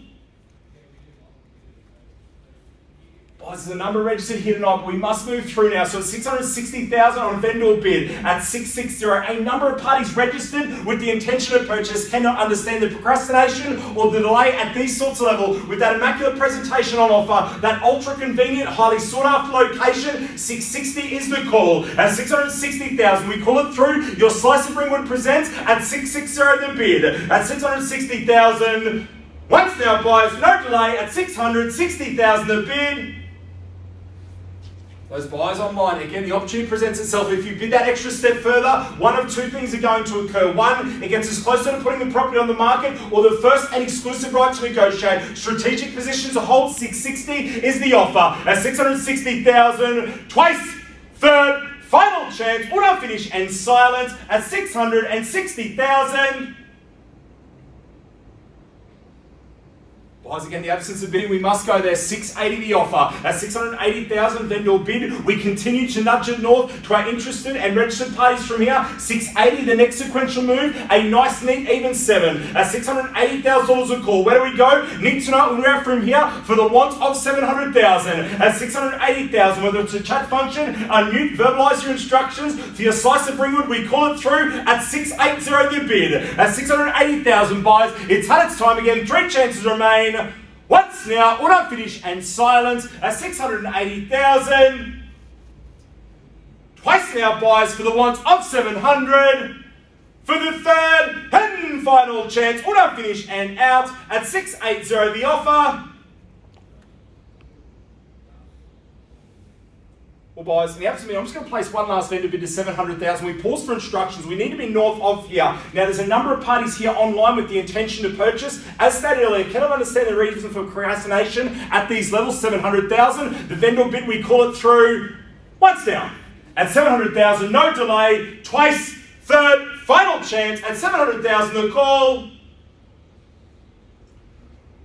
There's a number registered here tonight, but we must move through now. So it's $660,000 on a vendor bid at $660. A number of parties registered with the intention of purchase cannot understand the procrastination or the delay at these sorts of level. With that immaculate presentation on offer, that ultra convenient, highly sought after location, $660 is the call. At $660,000, we call it through. Your slice of Ringwood presents at $660 the bid. At $660,000. Once now, buyers, no delay at $660,000 the bid. Those buyers online, again, the opportunity presents itself. If you bid that extra step further, one of two things are going to occur. One, it gets us closer to putting the property on the market, or the first and exclusive right to negotiate. Strategic position to hold 660 is the offer. At 660,000, twice, third, final chance, auto finish and silence at 660,000. Buyers, again, the absence of bidding, we must go there. 680 the offer. At 680,000 vendor bid, we continue to nudge it north to our interested and registered parties from here. 680, the next sequential move, a nice, neat, even 7. At $680,000 a call. Where do we go? Need to know where from here for the want of 700,000. At 680,000, whether it's a chat function, unmute, verbalise your instructions. For your slice of Ringwood, we call it through at 680 the bid. At 680,000 buyers, it's had its time again. 3 chances remain. Once now, auto finish and silence at 680,000. Twice now, buyers for the want of 700. For the third and final chance, auto finish and out at 680 the offer. Well, buyers, in the absence of me, I'm just going to place one last vendor bid to 700,000. We pause for instructions. We need to be north of here. Now, there's a number of parties here online with the intention to purchase. As stated earlier, cannot understand the reason for procrastination at these levels, 700,000. The vendor bid, we call it through once down. At 700,000, no delay. Twice, third, final chance. At 700,000, the call.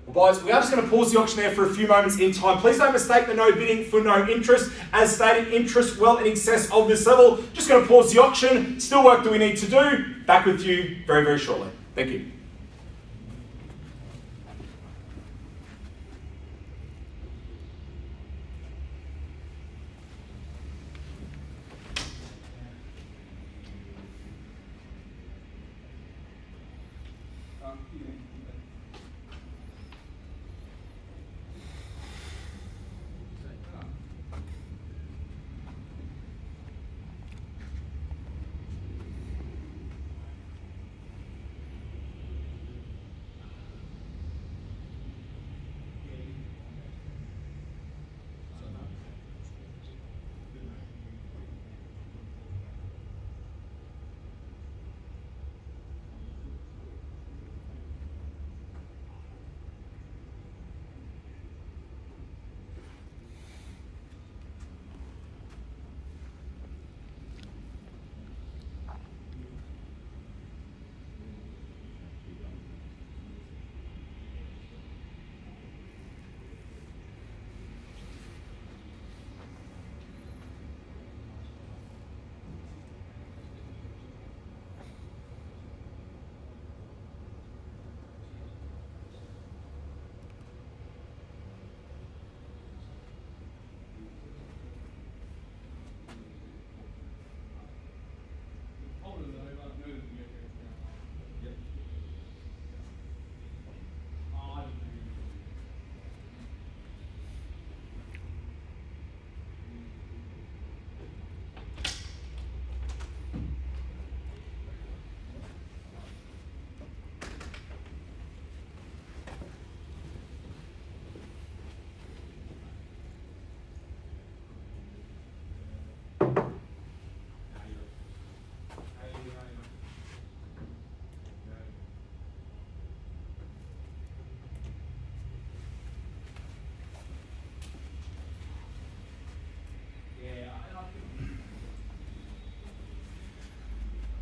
Well, guys, we are just going to pause the auction there for a few moments in time. Please don't mistake the no bidding for no interest. As stated, interest well in excess of this level. Just going to pause the auction. Still work that we need to do. Back with you very, very shortly. Thank you.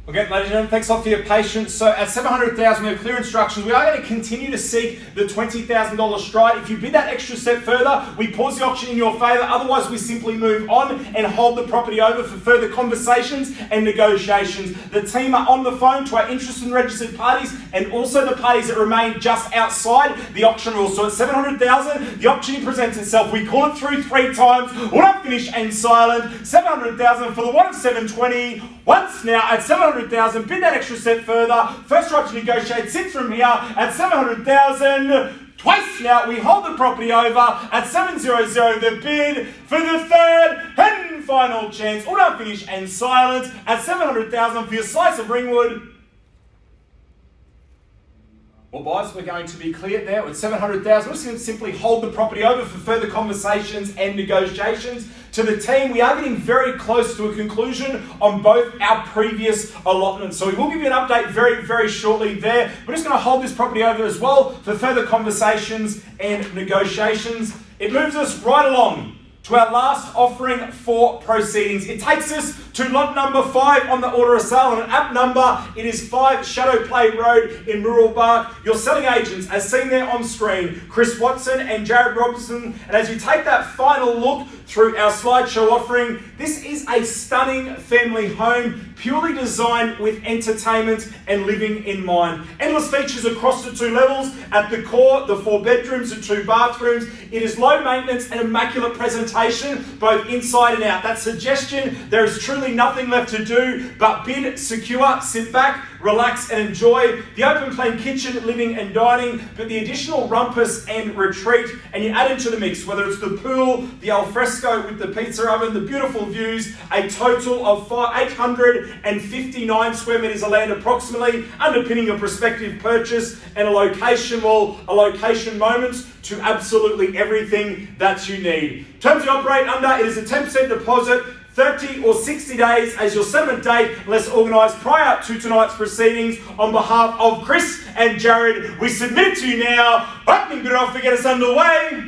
Okay, ladies and gentlemen, thanks a lot for your patience. So at 700,000, we have clear instructions. We are going to continue to seek the $20,000 stride. If you bid that extra step further, we pause the auction in your favour. Otherwise, we simply move on and hold the property over for further conversations and negotiations. The team are on the phone to our interested and registered parties and also the parties that remain just outside the auction rules. So at 700,000, the opportunity presents itself. We call it through 3 times. We'll not finish and silent. 700,000 for the one of 720. Once now at 700,000, bid that extra step further. First right to negotiate sits from here at 700,000. Twice now, we hold the property over at 700 the bid for the third and final chance. Auto finish and silence at 700,000 for your slice of Ringwood. Well, guys, we're going to be clear there with 700,000. We're just going to simply hold the property over for further conversations and negotiations. to the team. We are getting very close to a conclusion on both our previous allotments. So we will give you an update very, very shortly there. We're just going to hold this property over as well for further conversations and negotiations. It moves us right along to our last offering for proceedings. It takes us to lot number 5 on the order of sale, and an app number, it is 5 Shadowplay Road in Mooroolbark. Your selling agents, as seen there on screen, Chris Watson and Jared Robinson. And as you take that final look through our slideshow offering, this is a stunning family home, purely designed with entertainment and living in mind. Endless features across the 2 levels. At the core, the 4 bedrooms and 2 bathrooms. It is low maintenance and immaculate presentation, both inside and out. That suggestion, there is truly nothing left to do but bid, secure, sit back, relax and enjoy. The open plan kitchen, living and dining, but the additional rumpus and retreat, and you add into the mix, whether it's the pool, the alfresco with the pizza oven, the beautiful views, a total of 859 square metres of land approximately, underpinning a prospective purchase, and a location moment to absolutely everything that you need. Terms you operate under, it is a 10% deposit, 30 or 60 days as your settlement date, unless organised prior to tonight's proceedings. On behalf of Chris and Jared, we submit it to you now. Opening bid offer, get us underway.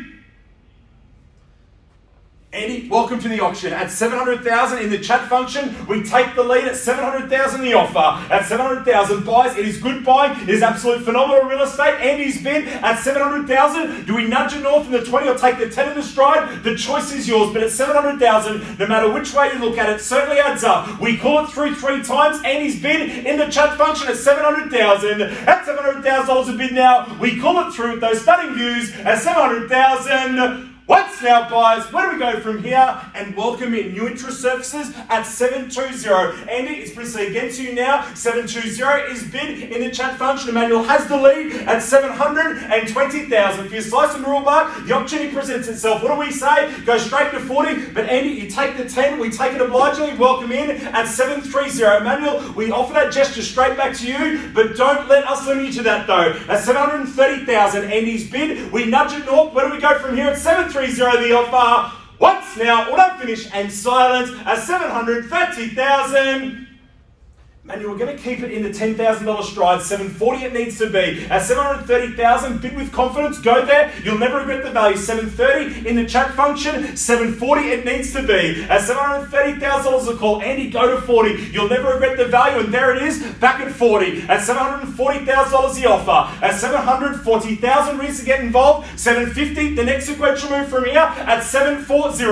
Andy, welcome to the auction. At $700,000 in the chat function, we take the lead at $700,000 in the offer. At $700,000 buys, it is good buying. It is absolute phenomenal real estate. Andy's bid at $700,000. Do we nudge it north in the 20 or take the 10 in the stride? The choice is yours, but at $700,000, no matter which way you look at it, certainly adds up. We call it through 3 times. Andy's bid in the chat function at $700,000. At $700,000 a bid now, we call it through with those stunning views at $700,000. What's now, buyers? Where do we go from here? And welcome in new interest surfaces at 720. Andy, it's precisely against you now. 720 is bid in the chat function. Emmanuel has the lead at 720,000. For your slice of Mooroolbark, the opportunity presents itself. What do we say? Go straight to 40. But Andy, you take the 10. We take it obligingly. Welcome in at 730. Emmanuel, we offer that gesture straight back to you, but don't let us limit you to that though. At 730,000, Andy's bid. We nudge it north. Where do we go from here? At 730 the offer. Once now, auto finish and silence at 730,000. Manuel, we're going to keep it in the $10,000 stride. 740 it needs to be. At 730,000, bid with confidence. Go there. You'll never regret the value. 730 in the chat function. 740 it needs to be. At $730,000 a call. Andy, go to 40. You'll never regret the value. And there it is, back at 40. At $740,000 the offer. At 740,000, ready to get involved. 750, the next sequential move from here. At 740.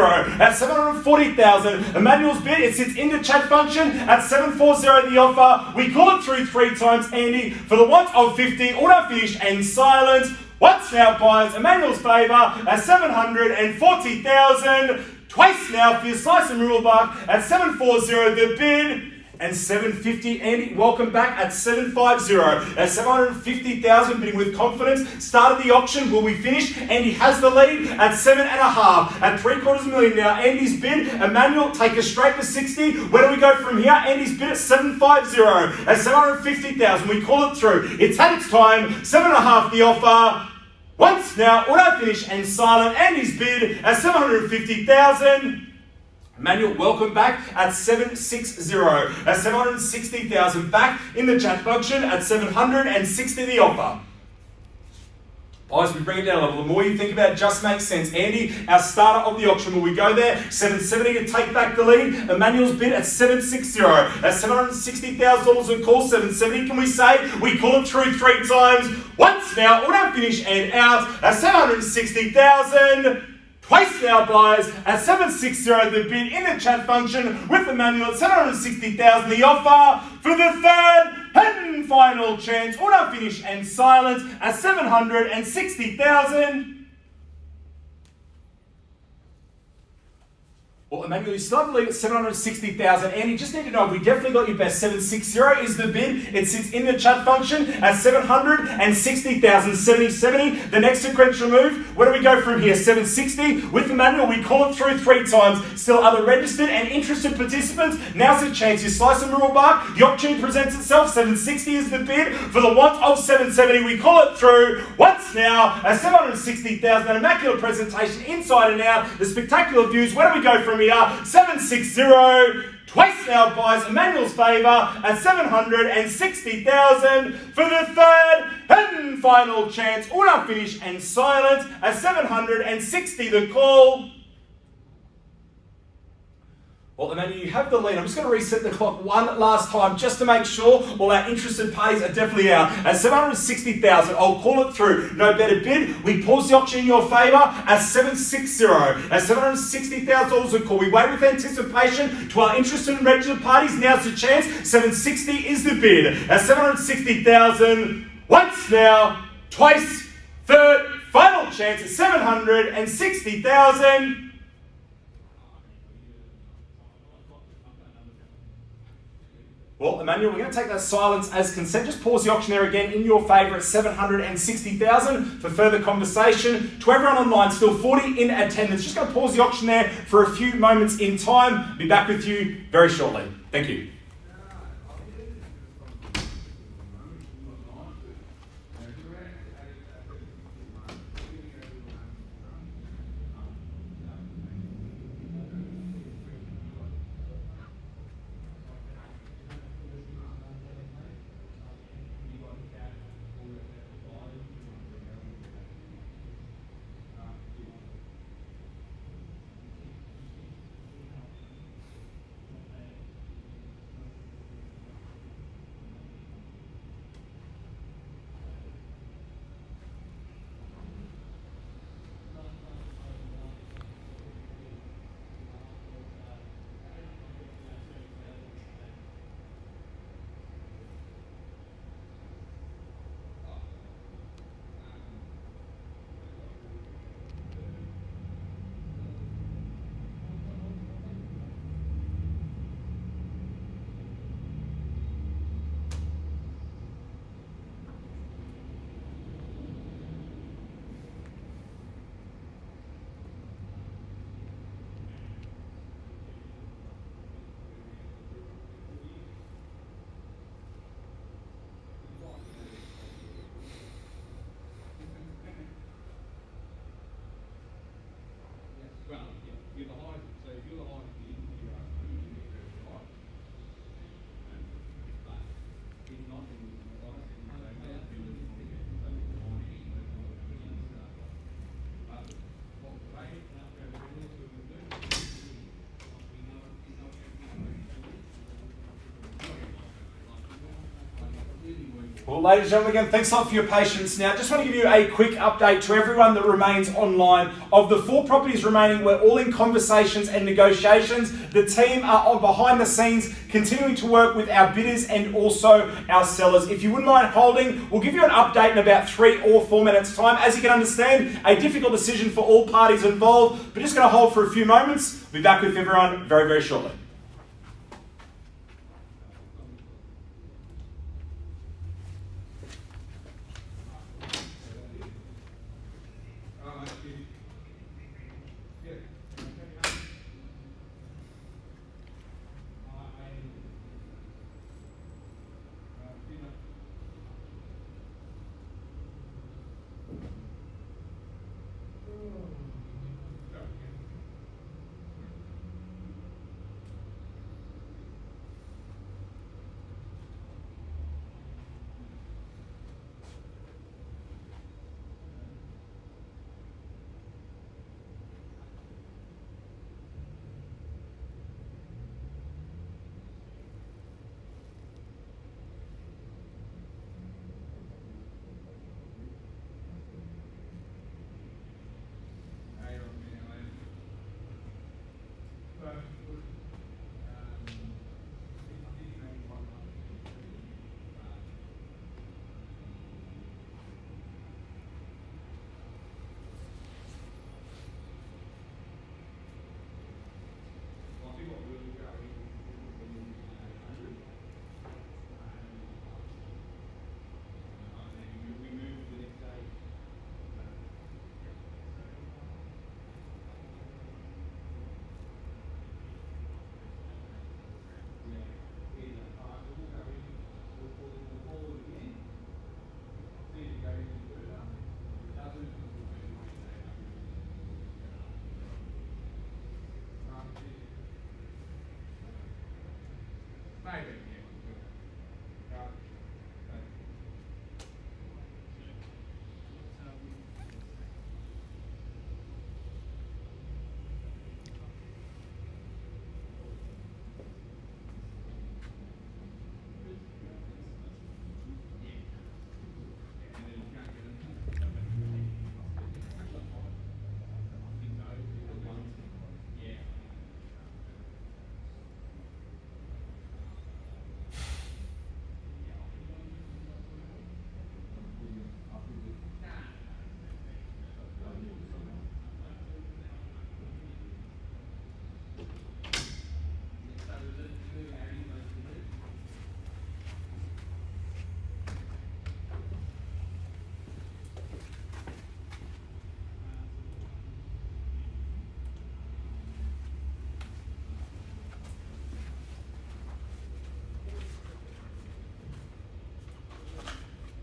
At 740,000, Emmanuel's bid. It sits in the chat function. At 740 the offer. We call it through 3 times, Andy, for the want of 50, auto finish and silence. What's now, buyers? Emmanuel's favour at 740,000. Twice now for your slice of Mooroolbark at 740 the bid. And 750, Andy, welcome back at 750. At 750,000, bidding with confidence. Started the auction, will we finish? Andy has the lead at 7.5. At $750,000 now, Andy's bid. Emmanuel, take us straight to 60. Where do we go from here? Andy's bid at 750. At 750,000, we call it through. It's had its time. 7.5 the offer. Once now, auto finish and silent. Andy's bid at 750,000. Emmanuel, welcome back at 760. At 760,000 back in the chat function at 760 the offer. Guys, we bring it down a level. The more you think about it, just makes sense. Andy, our starter of the auction, will we go there? 770 to take back the lead. Emmanuel's bid at 760. At $760,000 a call, 770, can we say? We call it through 3 times. Once now, auto finish and out at 760,000. Twice now, buyers at 760 the bid in the chat function with Emmanuel at 760,000 the offer for the third and final chance. Auto finish and silence at 760,000. Well, Emmanuel, you still have the lead at 760,000. Andy, just need to know, we definitely got your best. 760 is the bid. It sits in the chat function at 760,000. 70. The next sequential move, where do we go from here? 760. With Emmanuel, we call it through 3 times. Still other registered and interested participants. Now's the chance. You slice of Mooroolbark. The opportunity presents itself. 760 is the bid. For the want of 770, we call it through. Once now, at 760,000. An immaculate presentation inside and out. The spectacular views. Where do we go from meter, 760. Twice now buys Emmanuel's favour at 760,000 for the third and final chance. All now finished and silent at 760 the call. Well, Emmanuel, you have the lead. I'm just going to reset the clock one last time just to make sure all our interested pays are definitely out. At 760,000, I'll call it through. No better bid. We pause the auction in your favour at 760. At $760,000 a call. We wait with anticipation to our interested and registered parties. Now's the chance. 760 is the bid. At 760,000, once now, twice, third, final chance at 760,000. Well, Emmanuel, we're going to take that silence as consent. Just pause the auction there again in your favour at 760,000 for further conversation. To everyone online, still 40 in attendance. Just going to pause the auction there for a few moments in time. Be back with you very shortly. Thank you. Well, ladies and gentlemen, again, thanks a lot for your patience. Now, just want to give you a quick update to everyone that remains online. Of the 4 properties remaining, we're all in conversations and negotiations. The team are on behind the scenes, continuing to work with our bidders and also our sellers. If you wouldn't mind holding, we'll give you an update in about 3 or 4 minutes' time. As you can understand, a difficult decision for all parties involved, but just going to hold for a few moments. We'll be back with everyone very, very shortly.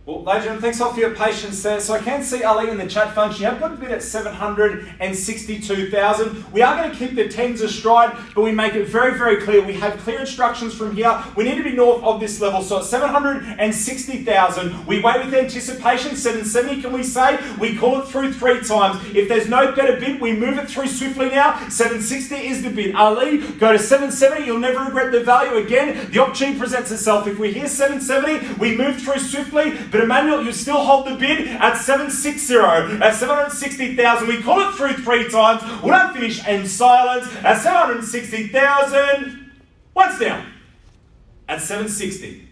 Well, ladies and gentlemen, thanks a lot for your patience there. So I can see Ali in the chat function. You have got a bid at 762,000. We are going to keep the tens astride, but we make it very, very clear. We have clear instructions from here. We need to be north of this level. So at 760,000, we wait with anticipation. 770, can we say? We call it through 3 times. If there's no better bid, we move it through swiftly now. 760 is the bid. Ali, go to 770. You'll never regret the value again. The opportunity presents itself. If we hear 770, we move through swiftly. But Emmanuel, you still hold the bid at 760, at 760,000. We call it through 3 times. We'll not finish in silence at 760,000. Once down at 760.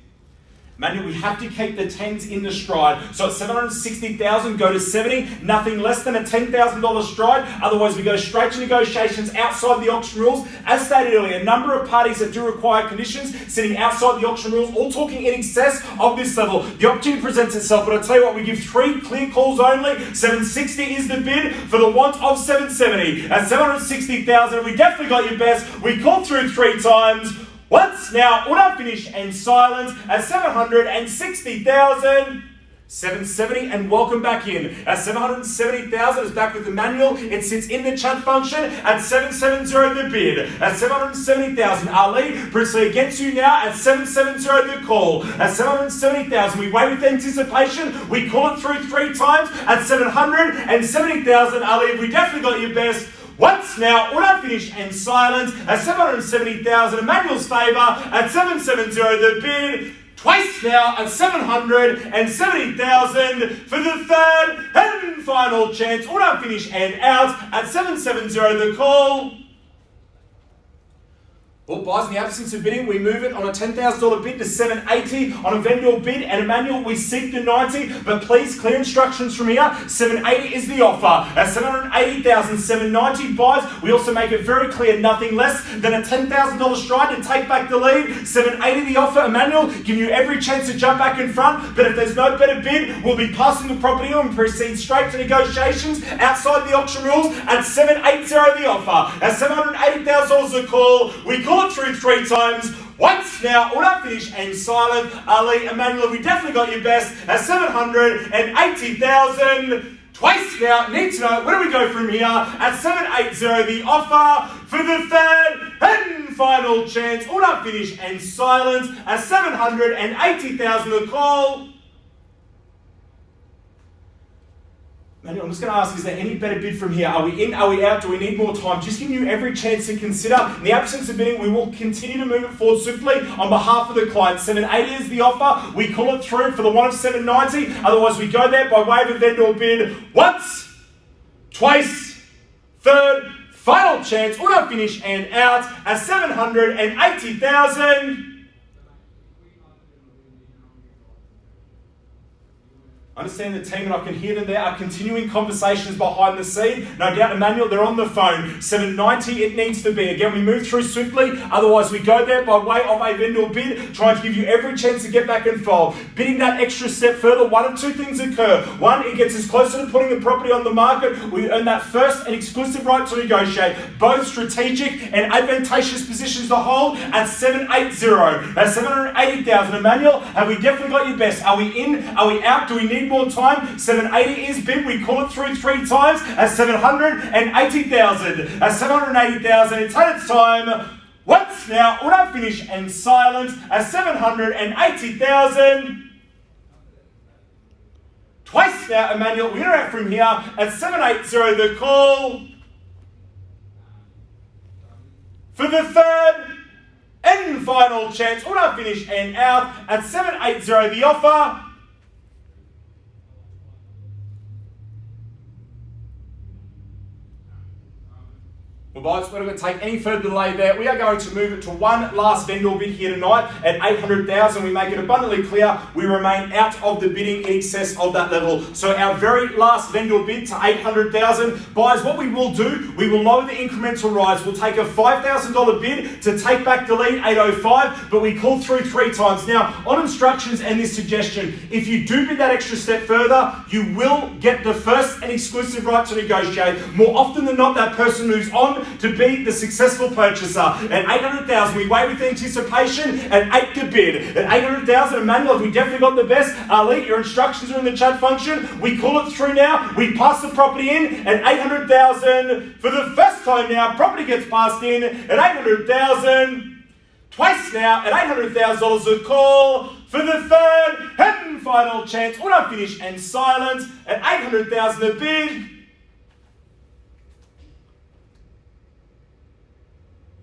Manuel, we have to keep the tens in the stride. So at 760,000, go to 70, nothing less than a $10,000 stride. Otherwise, we go straight to negotiations outside the auction rules. As stated earlier, a number of parties that do require conditions sitting outside the auction rules, all talking in excess of this level. The opportunity presents itself, but I'll tell you what, we give 3 clear calls only. 760 is the bid for the want of 770. At 760,000, we definitely got your best. We call through 3 times. Once now, order finish and silence at 760,000. 770 and welcome back in. At 770,000 is back with Emmanuel. It sits in the chat function at 770 the bid. At 770,000, Ali, Princely against you now at 770 the call. At 770,000, we wait with anticipation. We call it through 3 times at 770,000. Ali, we definitely got your best. Once now, order finish and silence at 770,000. Emmanuel's favour at 770 the bid. Twice now at 770,000 for the third and final chance. Order finish and out at 770 the call. Well, guys, in the absence of bidding, we move it on a $10,000 bid to 780 on a vendor bid. And Emmanuel, we seek the 90, but please, clear instructions from here. 780 is the offer. At 780,000, 790 buys. We also make it very clear, nothing less than a $10,000 stride to take back the lead. 780 the offer. Emmanuel, giving you every chance to jump back in front. But if there's no better bid, we'll be passing the property on and proceed straight to negotiations outside the auction rules at 780 the offer. At $780,000 the call. We call it through 3 times. Once now, order finish and silent. Ali, Emmanuel, we definitely got your best at 780,000. Twice now, need to know, where do we go from here? At 780 the offer for the third and final chance. Order finish and silence at 780,000 the call. Manuel, I'm just going to ask, is there any better bid from here? Are we in? Are we out? Do we need more time? Just giving you every chance to consider. In the absence of bidding, we will continue to move it forward swiftly on behalf of the client. 780 is the offer. We call it through for the one of 790. Otherwise, we go there by way of a vendor bid. Once, twice, third, final chance. Order finish and out at 780,000. I understand the team and I can hear them there are continuing conversations behind the scene. No doubt, Emmanuel, they're on the phone. 790 it needs to be. Again, we move through swiftly. Otherwise, we go there by way of a vendor bid, trying to give you every chance to get back and fold. Bidding that extra step further, one of 2 things occur. One, it gets us closer to putting the property on the market. We earn that first and exclusive right to negotiate. Both strategic and advantageous positions to hold at 780. At 780,000, Emmanuel, have we definitely got your best? Are we in? Are we out? Do we need more time? 780 is bid. We call it through 3 times at 780,000. At 780,000, it's had its time. Once now, auto finish and silence at 780,000. Twice now, Emmanuel, we interact from here at 780 the call. For the third and final chance, auto finish and out at 780 the offer. Well, guys, we're not going to take any further delay there. We are going to move it to one last vendor bid here tonight at 800,000. We make it abundantly clear we remain out of the bidding in excess of that level. So our very last vendor bid to 800,000. Buyers, what we will do, we will lower the incremental rise. We'll take a $5,000 bid to take back the lead, 805, but we call through 3 times. Now, on instructions and this suggestion, if you do bid that extra step further, you will get the first and exclusive right to negotiate. More often than not, that person moves on to be the successful purchaser. At 800,000, we wait with anticipation at 8 to bid. At 800,000, Emmanuel, we definitely got the best. Ali, your instructions are in the chat function. We call it through now. We pass the property in at 800,000. For the first time now, property gets passed in at 800,000. Twice now at $800,000 a call. For the third and final chance, auto finish and silence at 800,000 a bid.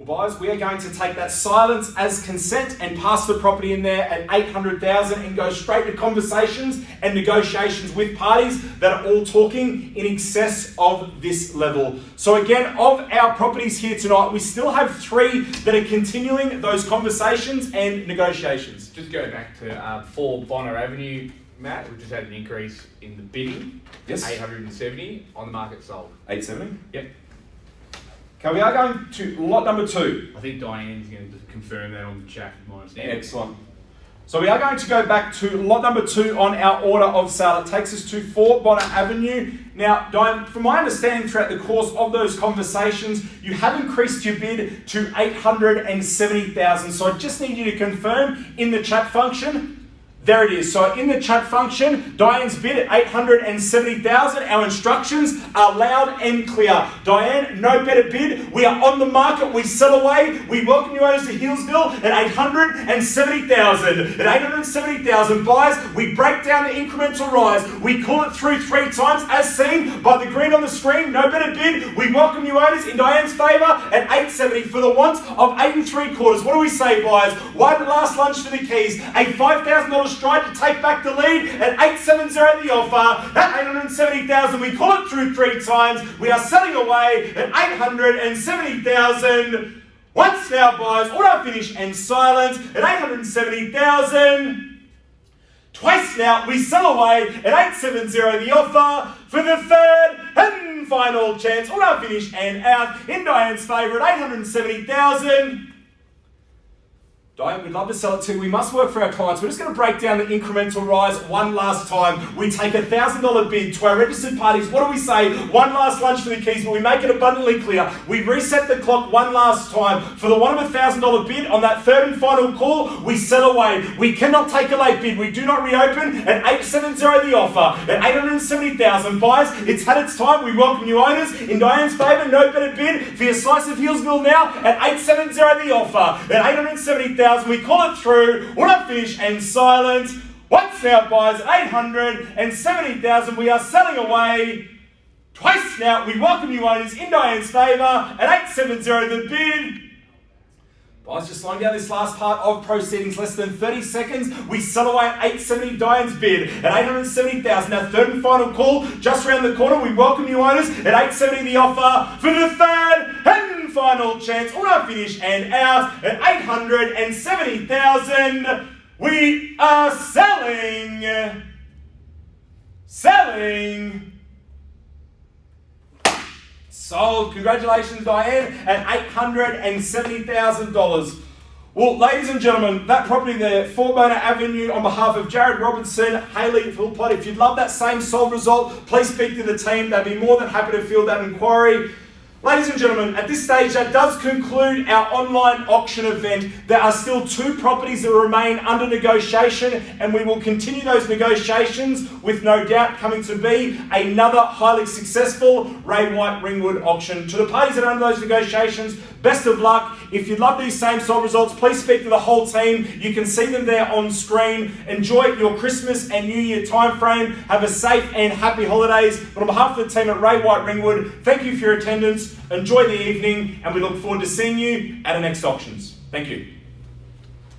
Well, guys, we are going to take that silence as consent and pass the property in there at 800,000 and go straight to conversations and negotiations with parties that are all talking in excess of this level. So again, of our properties here tonight, we still have 3 that are continuing those conversations and negotiations. Just go back to 4 Bona Avenue, Matt. We've just had an increase in the bidding. Yes. 870 on the market sold. 870? Yep. Okay, we are going to lot number 2. I think Diane's going to confirm that on the chat, from my understanding. Excellent. So we are going to go back to lot number 2 on our order of sale. It takes us to 4 Bona Avenue. Now, Diane, from my understanding throughout the course of those conversations, you have increased your bid to 870,000. So I just need you to confirm in the chat function. There it is. So in the chat function, Diane's bid at 870,000. Our instructions are loud and clear. Diane, no better bid. We are on the market. We sell away. We welcome you owners to Healesville at 870,000. At 870,000 buyers, we break down the incremental rise. We call it through 3 times as seen by the green on the screen. No better bid. We welcome you owners in Diane's favour at 870 for the want of 8 3/4. What do we say, buyers? One last lunch for the keys. A $5,000 stride to take back the lead at 870 the offer. At 870,000, we call it through 3 times. We are selling away at 870,000. Once now, buyers, auto finish and silence at 870,000. Twice now, we sell away at 870 the offer. For the third and final chance, auto finish and out in Diane's favour at 870,000. Diane, we'd love to sell it too. We must work for our clients. We're just going to break down the incremental rise one last time. We take a $1,000 bid to our registered parties. What do we say? One last lunch for the keys, but we make it abundantly clear. We reset the clock one last time. For the one of $1,000 bid on that third and final call, we sell away. We cannot take a late bid. We do not reopen at 870 the offer. At 870,000 buyers, it's had its time. We welcome you owners in Diane's favour. No better bid for your slice of Healesville now at 870 the offer. At 870,000. We call it through, auto finish and silence. Once now, buyers, 870,000. We are selling away. Twice now, we welcome you owners in Diane's favour at 870 the bid. Buyers, just slowing down this last part of proceedings, less than 30 seconds. We sell away at 870 Diane's bid at 870,000. Our third and final call just around the corner. We welcome you owners at 870 the offer. For the third and final chance, auto finish and out at 870,000. We are selling. Sold. Congratulations, Diane, at $870,000. Well, ladies and gentlemen, that property there, 4 Bona Avenue, on behalf of Jared Robinson, Hayley Philpott. If you'd love that same sold result, please speak to the team. They'd be more than happy to field that inquiry. Ladies and gentlemen, at this stage, that does conclude our online auction event. There are still 2 properties that remain under negotiation, and we will continue those negotiations with no doubt coming to be another highly successful Ray White Ringwood auction. To the parties that are under those negotiations, best of luck. If you'd love these same sort of results, please speak to the whole team. You can see them there on screen. Enjoy your Christmas and New Year time frame. Have a safe and happy holidays. But on behalf of the team at Ray White Ringwood, thank you for your attendance. Enjoy the evening, and we look forward to seeing you at our next auctions. Thank you.